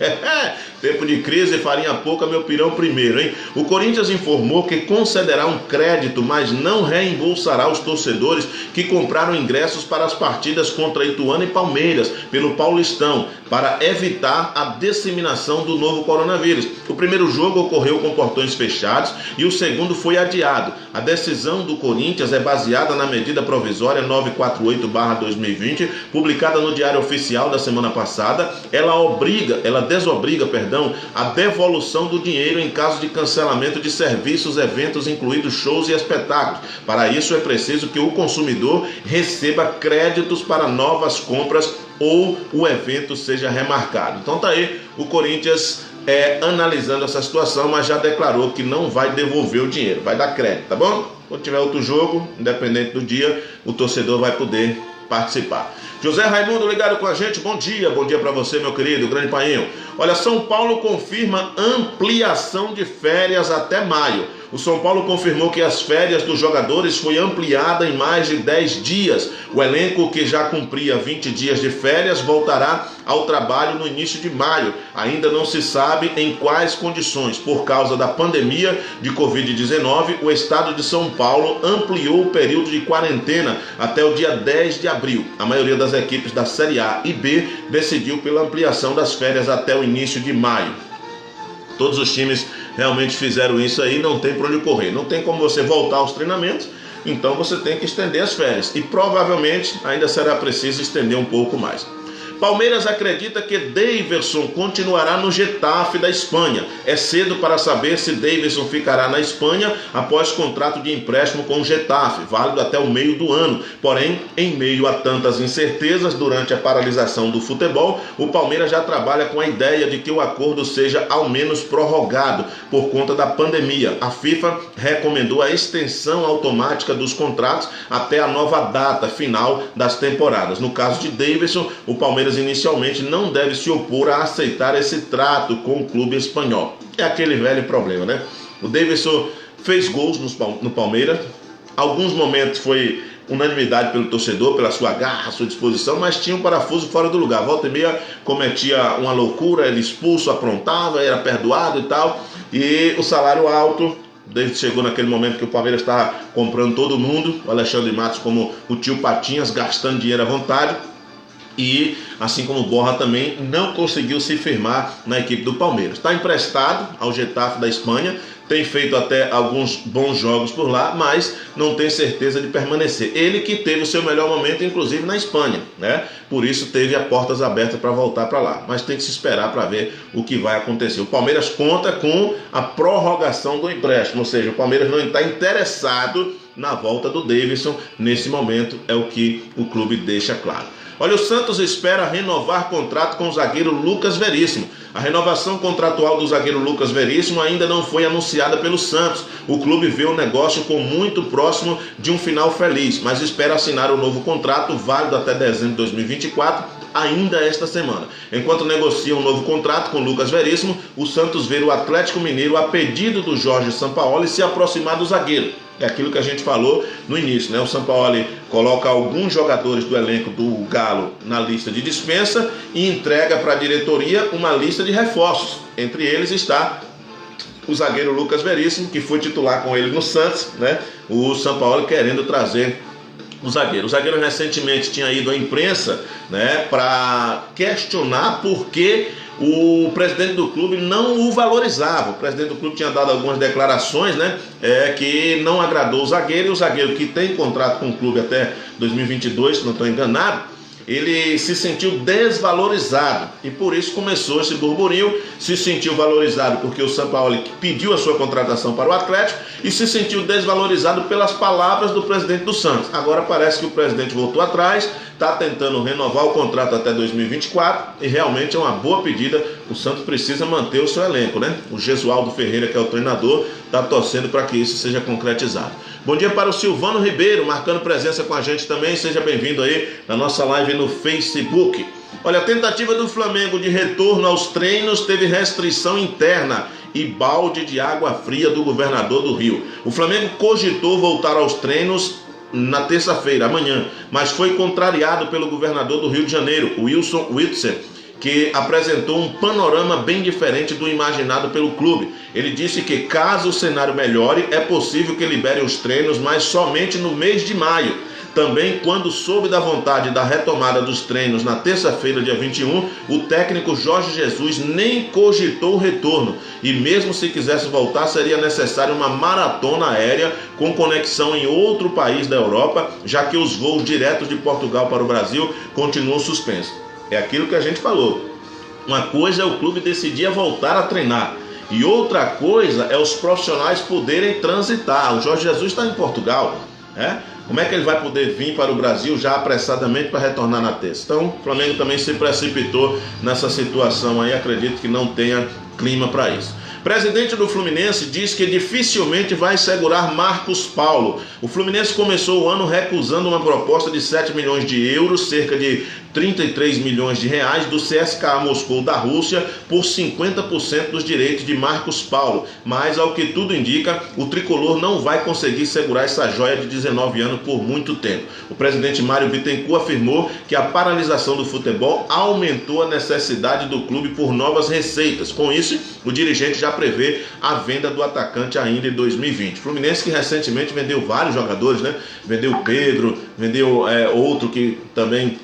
Tempo de crise, farinha pouca, meu pirão primeiro, hein? O Corinthians informou que concederá um crédito, mas não reembolsará os torcedores que compraram ingressos para as partidas contra Ituano e Palmeiras pelo Paulistão, para evitar a disseminação do novo coronavírus. O primeiro jogo ocorreu com portões fechados e o segundo foi adiado. A decisão do Corinthians é baseada na medida provisória 948/2020, publicada no Diário Oficial da semana passada. Ela desobriga a devolução do dinheiro em caso de cancelamento de serviços, eventos, incluídos shows e espetáculos. Para isso é preciso que o consumidor receba créditos para novas compras ou o evento seja remarcado. Então tá aí o Corinthians analisando essa situação, mas já declarou que não vai devolver o dinheiro, vai dar crédito, tá bom? Quando tiver outro jogo, independente do dia, o torcedor vai poder participar. José Raimundo ligado com a gente, bom dia para você, meu querido, grande painho. Olha, São Paulo confirma ampliação de férias até maio. O São Paulo confirmou que as férias dos jogadores foi ampliada em mais de 10 dias. O elenco, que já cumpria 20 dias de férias, voltará ao trabalho no início de maio. Ainda não se sabe em quais condições. Por causa da pandemia de Covid-19, o estado de São Paulo ampliou o período de quarentena até o dia 10 de abril. A maioria das equipes da Série A e B decidiu pela ampliação das férias até o início de maio. Todos os times realmente fizeram isso aí, não tem para onde correr. Não tem como você voltar aos treinamentos, então você tem que estender as férias. E provavelmente ainda será preciso estender um pouco mais. Palmeiras acredita que Daverson continuará no Getafe da Espanha. É cedo para saber se Daverson ficará na Espanha após contrato de empréstimo com o Getafe, válido até o meio do ano. Porém, em meio a tantas incertezas durante a paralisação do futebol, o Palmeiras já trabalha com a ideia de que o acordo seja ao menos prorrogado por conta da pandemia. A FIFA recomendou a extensão automática dos contratos até a nova data final das temporadas. No caso de Daverson, o Palmeiras inicialmente não deve se opor a aceitar esse trato com o clube espanhol. É aquele velho problema, né? O Daverson fez gols no Palmeiras. Alguns momentos foi unanimidade pelo torcedor, pela sua garra, sua disposição, mas tinha um parafuso fora do lugar. Volta e meia cometia uma loucura, ele expulso, aprontava, era perdoado e tal. E o salário alto, desde chegou naquele momento que o Palmeiras estava comprando todo mundo, o Alexandre Matos como o tio Patinhas, gastando dinheiro à vontade. E, assim como o Borja também, não conseguiu se firmar na equipe do Palmeiras. Está emprestado ao Getafe da Espanha, tem feito até alguns bons jogos por lá, mas não tem certeza de permanecer. Ele que teve o seu melhor momento, inclusive, na Espanha, né? Por isso teve as portas abertas para voltar para lá. Mas tem que se esperar para ver o que vai acontecer. O Palmeiras conta com a prorrogação do empréstimo, ou seja, o Palmeiras não está interessado na volta do Daverson nesse momento, é o que o clube deixa claro. Olha, o Santos espera renovar contrato com o zagueiro Lucas Veríssimo. A renovação contratual do zagueiro Lucas Veríssimo ainda não foi anunciada pelo Santos. O clube vê o negócio como muito próximo de um final feliz, mas espera assinar o novo contrato, válido até dezembro de 2024, ainda esta semana. Enquanto negocia um novo contrato com Lucas Veríssimo, o Santos vê o Atlético Mineiro, a pedido do Jorge Sampaoli, se aproximar do zagueiro. É aquilo que a gente falou no início, né? O Sampaoli coloca alguns jogadores do elenco do Galo na lista de dispensa e entrega para a diretoria uma lista de reforços. Entre eles está o zagueiro Lucas Veríssimo, que foi titular com ele no Santos, né? O Sampaoli querendo trazer o zagueiro. O zagueiro recentemente tinha ido à imprensa, né, para questionar por que o presidente do clube não o valorizava. O presidente do clube tinha dado algumas declarações, né, que não agradou o zagueiro, e o zagueiro, que tem contrato com o clube até 2022, se não estou enganado, ele se sentiu desvalorizado e por isso começou esse burburinho. Se sentiu valorizado porque o Sampaoli pediu a sua contratação para o Atlético e se sentiu desvalorizado pelas palavras do presidente do Santos. Agora parece que o presidente voltou atrás, está tentando renovar o contrato até 2024 e realmente é uma boa pedida. O Santos precisa manter o seu elenco, né? O Gesualdo Ferreira, que é o treinador, está torcendo para que isso seja concretizado. Bom dia para o Silvano Ribeiro, marcando presença com a gente também. Seja bem-vindo aí na nossa live no Facebook. Olha, a tentativa do Flamengo de retorno aos treinos teve restrição interna e balde de água fria do governador do Rio. O Flamengo cogitou voltar aos treinos na terça-feira, amanhã, mas foi contrariado pelo governador do Rio de Janeiro, Wilson Witzel, que apresentou um panorama bem diferente do imaginado pelo clube. Ele disse que caso o cenário melhore, é possível que libere os treinos, mas somente no mês de maio. Também, quando soube da vontade da retomada dos treinos na terça-feira, dia 21, o técnico Jorge Jesus nem cogitou o retorno. E mesmo se quisesse voltar, seria necessário uma maratona aérea com conexão em outro país da Europa, já que os voos diretos de Portugal para o Brasil continuam suspensos. É aquilo que a gente falou. Uma coisa é o clube decidir voltar a treinar. E outra coisa é os profissionais poderem transitar. O Jorge Jesus está em Portugal, né? Como é que ele vai poder vir para o Brasil já apressadamente para retornar na terça? Então, o Flamengo também se precipitou nessa situação aí. Acredito que não tenha clima para isso. Presidente do Fluminense diz que dificilmente vai segurar Marcos Paulo. O Fluminense começou o ano recusando uma proposta de 7 milhões de euros, cerca de 33 milhões de reais, do CSKA Moscou da Rússia por 50% dos direitos de Marcos Paulo. Mas, ao que tudo indica, o tricolor não vai conseguir segurar essa joia de 19 anos por muito tempo. O presidente Mário Bittencourt afirmou que a paralisação do futebol aumentou a necessidade do clube por novas receitas. Com isso, o dirigente já prevê a venda do atacante ainda em 2020. O Fluminense, que recentemente vendeu vários jogadores, né? Vendeu o Pedro, vendeu outro que também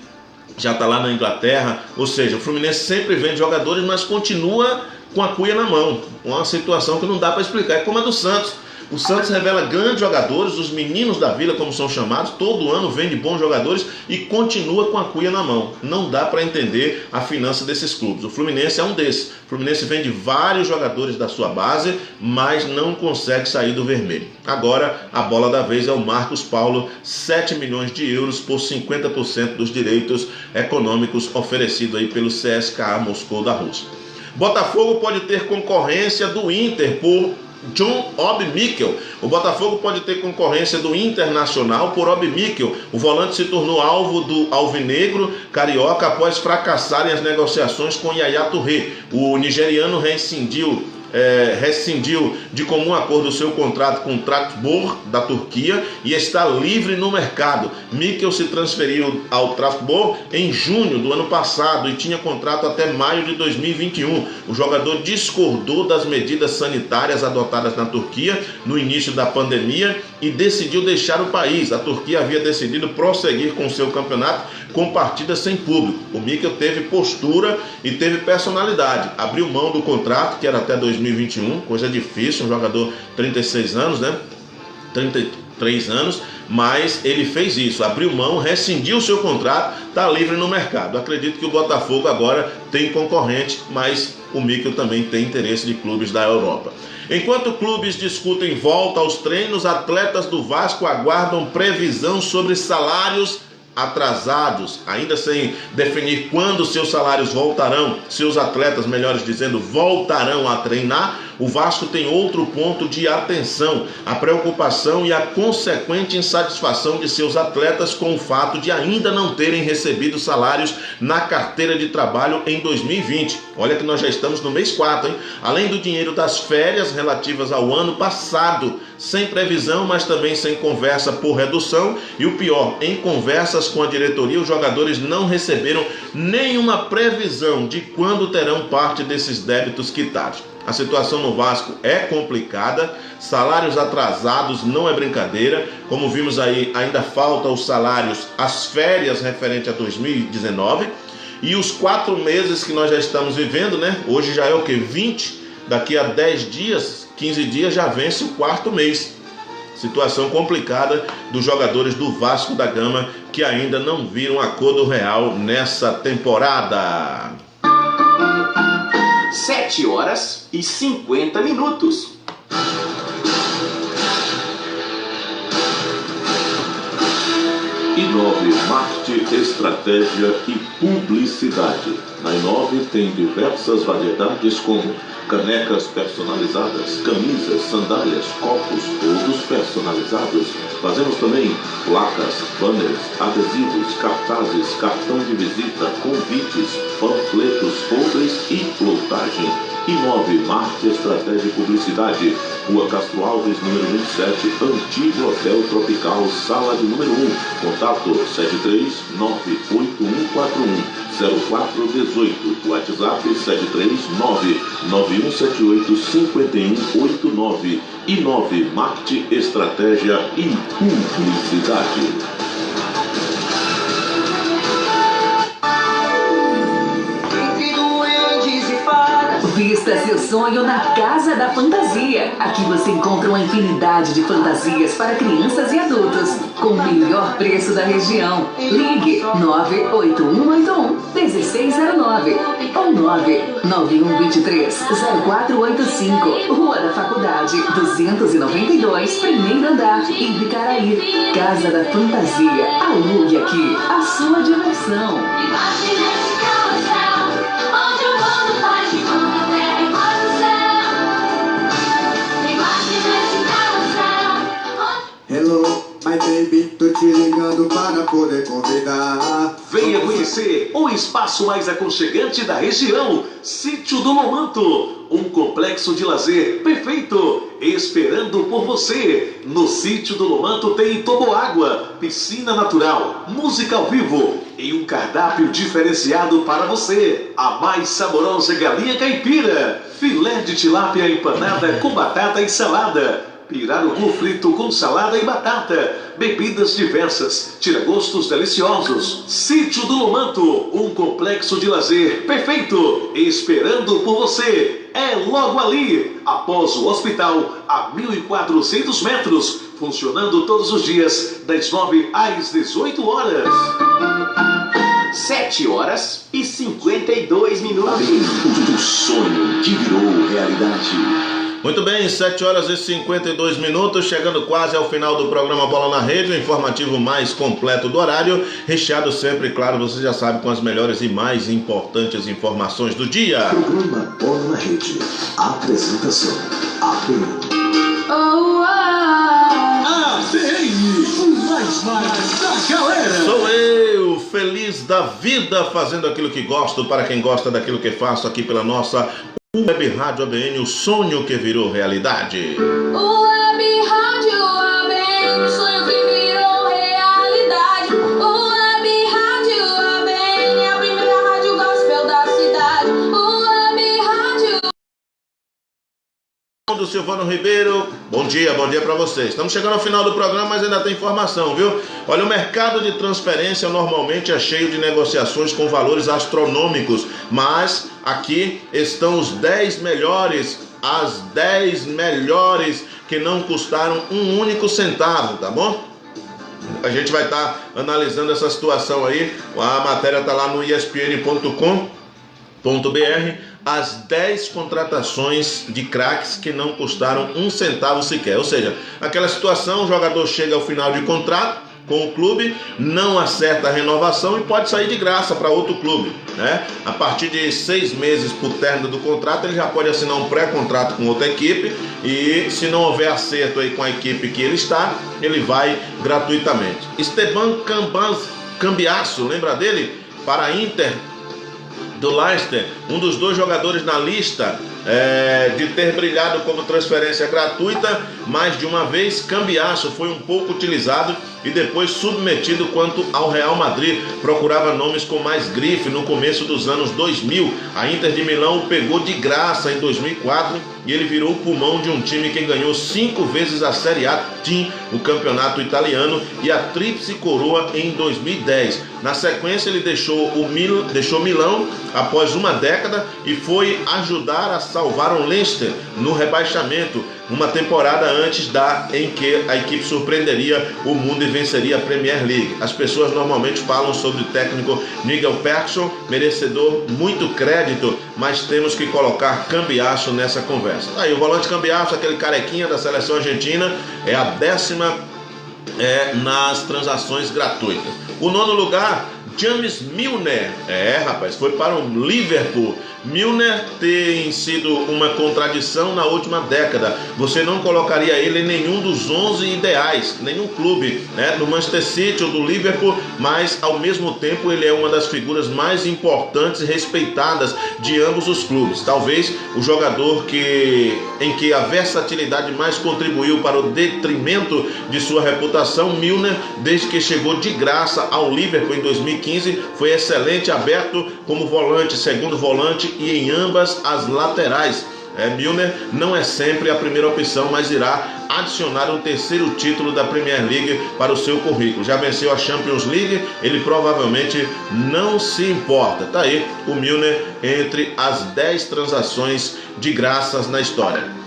já está lá na Inglaterra. Ou seja, o Fluminense sempre vende jogadores, mas continua com a cuia na mão. Uma situação que não dá para explicar. É como a do Santos. O Santos revela grandes jogadores, os meninos da vila, como são chamados, todo ano vende bons jogadores e continua com a cuia na mão. Não dá para entender a finança desses clubes. O Fluminense é um desses. O Fluminense vende vários jogadores da sua base, mas não consegue sair do vermelho. Agora, a bola da vez é o Marcos Paulo, 7 milhões de euros por 50% dos direitos econômicos oferecidos aí pelo CSKA Moscou da Rússia. Botafogo pode ter concorrência do Inter por John Obi Mikel. O Botafogo pode ter concorrência do Internacional por Obi Mikel. O volante se tornou alvo do alvinegro carioca após fracassarem as negociações com Yaya Touré. O nigeriano rescindiu de comum acordo o seu contrato com o Trabzonspor da Turquia e está livre no mercado. Mikel se transferiu ao Trabzonspor em junho do ano passado e tinha contrato até maio de 2021. O jogador discordou das medidas sanitárias adotadas na Turquia no início da pandemia e decidiu deixar o país. A Turquia havia decidido prosseguir com seu campeonato com partidas sem público. O Mikel teve postura e teve personalidade. Abriu mão do contrato, que era até 2021, coisa difícil, um jogador 36 anos, né? 33 anos, mas ele fez isso, abriu mão, rescindiu seu contrato, está livre no mercado. Acredito que o Botafogo agora tem concorrente, mas o Mikel também tem interesse de clubes da Europa. Enquanto clubes discutem volta aos treinos, atletas do Vasco aguardam previsão sobre salários atrasados, ainda sem definir quando seus salários voltarão, seus atletas, melhores dizendo, voltarão a treinar. O Vasco tem outro ponto de atenção: a preocupação e a consequente insatisfação de seus atletas com o fato de ainda não terem recebido salários na carteira de trabalho em 2020. Olha que nós já estamos no mês 4, hein? Além do dinheiro das férias relativas ao ano passado, sem previsão, mas também sem conversa por redução, e o pior, em conversas com a diretoria, os jogadores não receberam nenhuma previsão de quando terão parte desses débitos quitados. A situação no Vasco é complicada, salários atrasados não é brincadeira. Como vimos aí, ainda faltam os salários, as férias referente a 2019 e os 4 meses que nós já estamos vivendo, né? Hoje já é o que? 20, daqui a 10 dias, 15 dias já vence o 4º mês. Situação complicada dos jogadores do Vasco da Gama que ainda não viram acordo real nessa temporada. 7 horas e 50 minutos. Inove Marketing, Estratégia e Publicidade. Na Inove tem diversas variedades como canecas personalizadas, camisas, sandálias, copos, todos personalizados. Fazemos também placas, banners, adesivos, cartazes, cartão de visita, convites, panfletos, folders e plotagem. e 9. Marketing, Estratégia e Publicidade. Rua Castro Alves, número 27, Antigo Hotel Tropical, sala de número 1. Contato 73981410418. WhatsApp 73991785189 e 9. Marketing, Estratégia e Publicidade. Vista seu sonho na Casa da Fantasia. Aqui você encontra uma infinidade de fantasias para crianças e adultos, com o melhor preço da região. Ligue 98181-1609 ou 99123-0485. Rua da Faculdade, 292, primeiro andar, em Bicaraí. Casa da Fantasia. Alugue aqui a sua diversão. Hello, my baby, tô te ligando para poder convidar. Venha conhecer o espaço mais aconchegante da região, Sítio do Lomanto, um complexo de lazer perfeito, esperando por você. No Sítio do Lomanto tem toboágua, piscina natural, música ao vivo e um cardápio diferenciado para você. A mais saborosa galinha caipira, filé de tilápia empanada com batata e salada, pirarucu frito com salada e batata, bebidas diversas, tiragostos deliciosos. Sítio do Lomanto, um complexo de lazer perfeito, esperando por você. É logo ali, após o hospital, a 1.400 metros, funcionando todos os dias, das 9 às 18 horas. 7 horas e 52 minutos. O sonho que virou realidade. Muito bem, 7 horas e 52 minutos, chegando quase ao final do programa Bola na Rede, o informativo mais completo do horário, recheado sempre, claro, você já sabe, com as melhores e mais importantes informações do dia. Programa Bola na Rede. Apresentação: ABN. ABN, o mais da galera. Sou eu, feliz da vida, fazendo aquilo que gosto, para quem gosta daquilo que faço, aqui pela nossa Web Rádio ABN, o sonho que virou realidade. Web Rádio ABN, o sonho que virou realidade. Web Rádio ABN, a primeira rádio gospel da cidade. Web Rádio. Do Silvano Ribeiro, bom dia para vocês. Estamos chegando ao final do programa, mas ainda tem informação, viu? Olha, o mercado de transferência normalmente é cheio de negociações com valores astronômicos, mas aqui estão os 10 melhores, as 10 melhores que não custaram um único centavo, tá bom? A gente vai estar analisando essa situação aí, a matéria está lá no espn.com.br, as 10 contratações de craques que não custaram um centavo sequer. Ou seja, aquela situação, o jogador chega ao final de contrato com o clube, não acerta a renovação e pode sair de graça para outro clube, né? A partir de 6 meses por término do contrato, ele já pode assinar um pré-contrato com outra equipe e, se não houver acerto aí com a equipe que ele está, ele vai gratuitamente. Esteban Cambiasso, lembra dele? Para a Inter do Leicester, um dos 2 jogadores na lista de ter brilhado como transferência gratuita mais de uma vez. Cambiasso foi um pouco utilizado e depois submetido quanto ao Real Madrid. Procurava nomes com mais grife no começo dos anos 2000. A Inter de Milão o pegou de graça em 2004 e ele virou o pulmão de um time que ganhou 5 vezes a Série A, o campeonato italiano, e a Tríplice Coroa em 2010. Na sequência ele deixou Milão após uma década e foi ajudar a salvar o Leicester no rebaixamento, uma temporada antes em que a equipe surpreenderia o mundo e venceria a Premier League. As pessoas normalmente falam sobre o técnico Nigel Pearson, merecedor muito crédito, mas temos que colocar Cambiasso nessa conversa. Aí o volante Cambiasso, aquele carequinha da seleção argentina, é a 10ª nas transações gratuitas. O 9º lugar James Milner, rapaz, foi para o Liverpool. Milner tem sido uma contradição na última década. Você não colocaria ele em nenhum dos 11 ideais, nenhum clube, né, do Manchester City ou do Liverpool, mas ao mesmo tempo ele é uma das figuras mais importantes e respeitadas de ambos os clubes. Talvez o jogador em que a versatilidade mais contribuiu para o detrimento de sua reputação. Milner, desde que chegou de graça ao Liverpool em 2015, foi excelente aberto como volante, segundo volante e em ambas as laterais. Milner não é sempre a primeira opção, mas irá adicionar um terceiro título da Premier League para o seu currículo. Já venceu a Champions League, ele provavelmente não se importa. Tá aí o Milner entre as 10 transações de graças na história.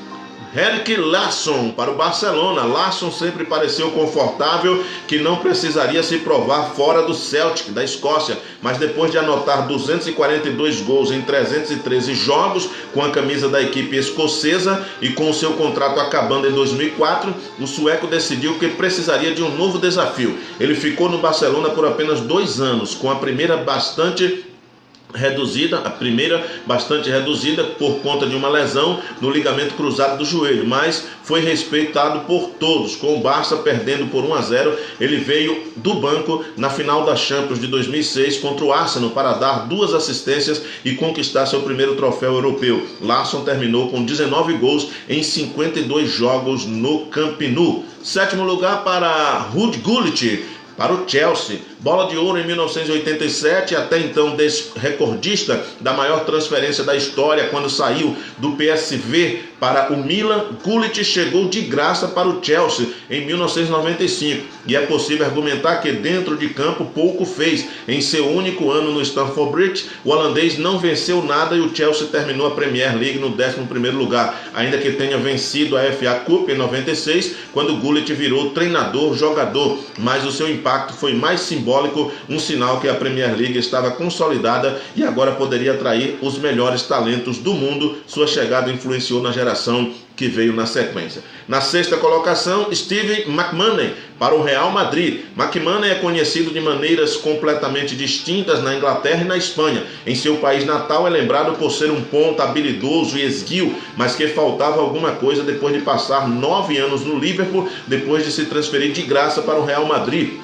Henrik Larsson para o Barcelona. Larsson sempre pareceu confortável, que não precisaria se provar fora do Celtic, da Escócia, mas depois de anotar 242 gols em 313 jogos com a camisa da equipe escocesa e com o seu contrato acabando em 2004, o sueco decidiu que precisaria de um novo desafio. Ele ficou no Barcelona por apenas 2 anos, com a primeira bastante reduzida por conta de uma lesão no ligamento cruzado do joelho, mas foi respeitado por todos. Com o Barça perdendo por 1-0, ele veio do banco na final da Champions de 2006 contra o Arsenal para dar 2 assistências e conquistar seu primeiro troféu europeu. Larsson terminou com 19 gols em 52 jogos no Camp Nou. 7º lugar para Ruud Gullit, para o Chelsea. Bola de ouro em 1987, até então recordista da maior transferência da história, quando saiu do PSV para o Milan. Gullit chegou de graça para o Chelsea em 1995 e é possível argumentar que dentro de campo pouco fez. Em seu único ano no Stamford Bridge, o holandês não venceu nada e o Chelsea terminou a Premier League no 11º lugar, ainda que tenha vencido a FA Cup em 96, quando Gullit virou treinador-jogador, mas o seu impacto foi mais simbólico, um sinal que a Premier League estava consolidada e agora poderia atrair os melhores talentos do mundo. Sua chegada influenciou na geração que veio na sequência. Na 6ª colocação, Steve McManamy para o Real Madrid. McManamy é conhecido de maneiras completamente distintas na Inglaterra e na Espanha. Em seu país natal é lembrado por ser um ponta habilidoso e esguio, mas que faltava alguma coisa depois de passar 9 anos no Liverpool, depois de se transferir de graça para o Real Madrid.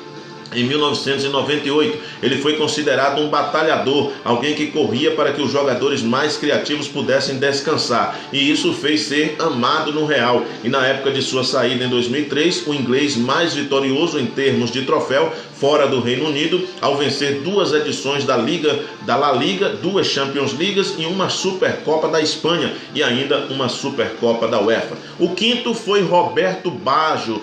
Em 1998, ele foi considerado um batalhador, alguém que corria para que os jogadores mais criativos pudessem descansar, e isso fez ser amado no Real. E na época de sua saída em 2003, o inglês mais vitorioso em termos de troféu fora do Reino Unido, ao vencer 2 edições da La Liga, 2 Champions Leagues e uma Supercopa da Espanha e ainda uma Supercopa da UEFA. O 5º foi Roberto Baggio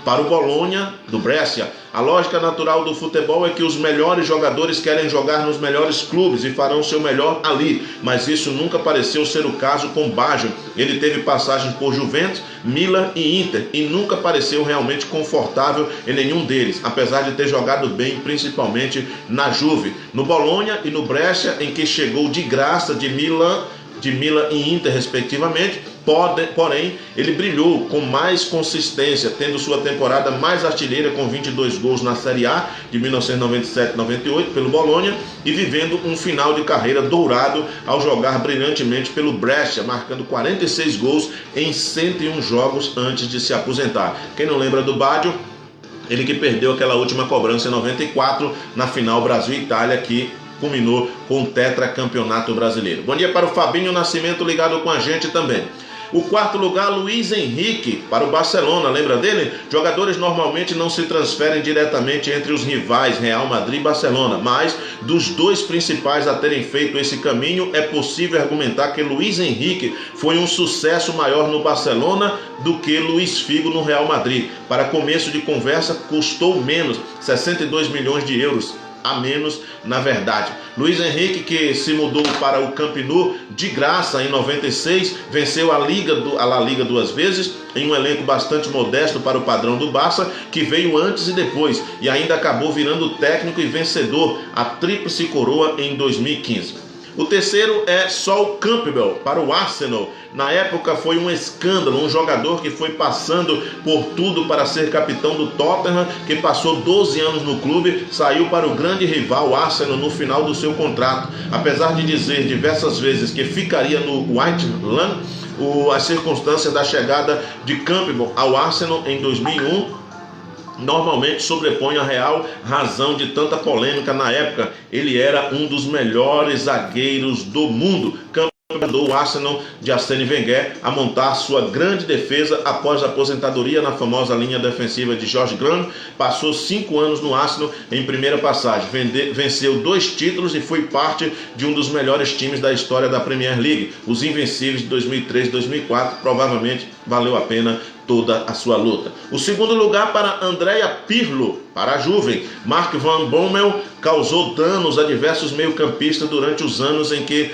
para o Bologna do Brescia. A lógica natural do futebol é que os melhores jogadores querem jogar nos melhores clubes e farão o seu melhor ali, mas isso nunca pareceu ser o caso com Baggio. Ele teve passagens por Juventus, Milan e Inter e nunca pareceu realmente confortável em nenhum deles, apesar de ter jogado bem principalmente na Juve. No Bologna e no Brescia, em que chegou de graça de Milan e Inter respectivamente, porém ele brilhou com mais consistência, tendo sua temporada mais artilheira com 22 gols na Série A de 1997-98 pelo Bologna e vivendo um final de carreira dourado ao jogar brilhantemente pelo Brescia, marcando 46 gols em 101 jogos antes de se aposentar. Quem não lembra do Baggio? Ele que perdeu aquela última cobrança em 94 na final Brasil-Itália, que culminou com o tetracampeonato brasileiro. Bom dia para o Fabinho Nascimento ligado com a gente também. O 4º lugar, Luiz Henrique para o Barcelona, lembra dele? Jogadores normalmente não se transferem diretamente entre os rivais Real Madrid e Barcelona, mas dos 2 principais a terem feito esse caminho, é possível argumentar que Luiz Henrique foi um sucesso maior no Barcelona do que Luiz Figo no Real Madrid. Para começo de conversa, custou menos, 62 milhões de euros. A menos, na verdade. Luiz Henrique, que se mudou para o Camp Nou de graça em 96, venceu a La Liga 2 vezes, em um elenco bastante modesto para o padrão do Barça, que veio antes e depois, e ainda acabou virando técnico e vencedor, a tríplice coroa em 2015. O terceiro é Sol Campbell, para o Arsenal. Na época foi um escândalo, um jogador que foi passando por tudo para ser capitão do Tottenham, que passou 12 anos no clube, saiu para o grande rival Arsenal no final do seu contrato. Apesar de dizer diversas vezes que ficaria no White Hart Lane, as circunstâncias da chegada de Campbell ao Arsenal em 2001 normalmente sobrepõe a real razão de tanta polêmica na época. Ele era um dos melhores zagueiros do mundo. Ajudou o Arsenal de Arsène Wenger a montar sua grande defesa após a aposentadoria na famosa linha defensiva de George Graham. Passou 5 anos no Arsenal em primeira passagem, venceu 2 títulos e foi parte de um dos melhores times da história da Premier League, os Invencíveis de 2003 e 2004. Provavelmente valeu a pena toda a sua luta. O segundo lugar para Andrea Pirlo, para a Juve. Mark Van Bommel causou danos a diversos meio-campistas durante os anos em que,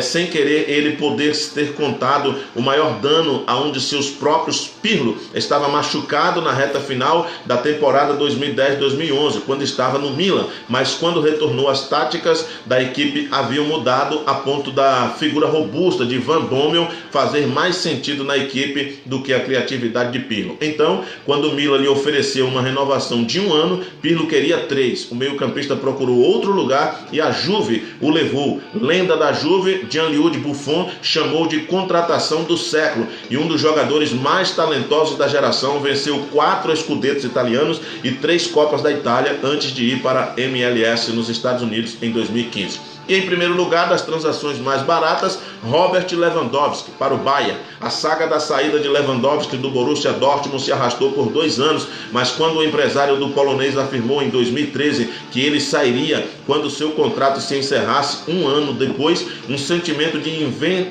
sem querer, ele poder ter contado o maior dano a um de seus próprios. Pirlo estava machucado na reta final da temporada 2010-2011, quando estava no Milan, mas quando retornou, as táticas da equipe haviam mudado a ponto da figura robusta de Van Bommel fazer mais sentido na equipe do que a criatividade de Pirlo. Então, quando o Milan lhe ofereceu uma renovação de 1 ano, Pirlo queria 3. O meio-campista procurou outro lugar e a Juve o levou. Lenda da Juve, Gianluigi Buffon, chamou de contratação do século, e um dos jogadores mais talentosos da geração. Venceu 4 escudetos italianos e 3 Copas da Itália antes de ir para a MLS nos Estados Unidos em 2015. E em primeiro lugar, das transações mais baratas, Robert Lewandowski para o Bayern. A saga da saída de Lewandowski do Borussia Dortmund se arrastou por 2 anos, mas quando o empresário do polonês afirmou em 2013 que ele sairia quando seu contrato se encerrasse 1 ano depois, um sentimento de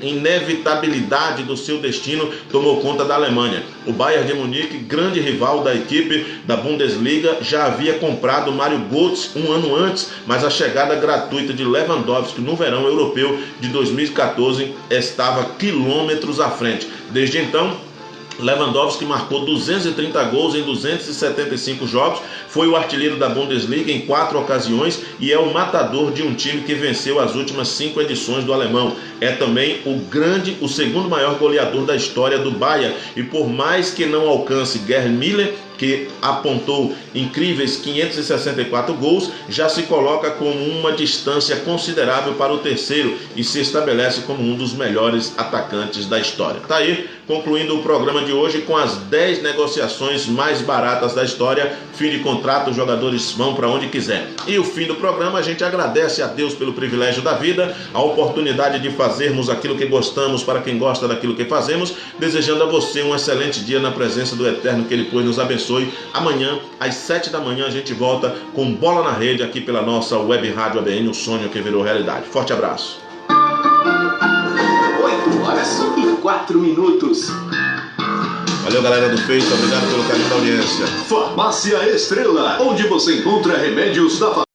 inevitabilidade do seu destino tomou conta da Alemanha. O Bayern de Munique, grande rival da equipe da Bundesliga, já havia comprado Mario Götze 1 ano antes, mas a chegada gratuita de Lewandowski no verão europeu de 2014 estava quilômetros à frente. Desde então, Lewandowski marcou 230 gols em 275 jogos, foi o artilheiro da Bundesliga em 4 ocasiões e é o matador de um time que venceu as últimas 5 edições do alemão. É também o segundo maior goleador da história do Bayern, e por mais que não alcance Gerd Müller, que apontou incríveis 564 gols, já se coloca com uma distância considerável para o terceiro e se estabelece como um dos melhores atacantes da história. Tá aí, concluindo o programa de hoje com as 10 negociações mais baratas da história. Fim de contrato, os jogadores vão para onde quiser. E o fim do programa, a gente agradece a Deus pelo privilégio da vida, a oportunidade de fazermos aquilo que gostamos para quem gosta daquilo que fazemos, desejando a você um excelente dia na presença do Eterno, que Ele pois nos abençoe. Amanhã, às 7 da manhã, a gente volta com Bola na Rede aqui pela nossa web rádio ABN, o sonho que virou realidade. Forte abraço. 8h04. Valeu, galera do Face, obrigado pelo carinho da audiência. Farmácia Estrela, onde você encontra remédios da família.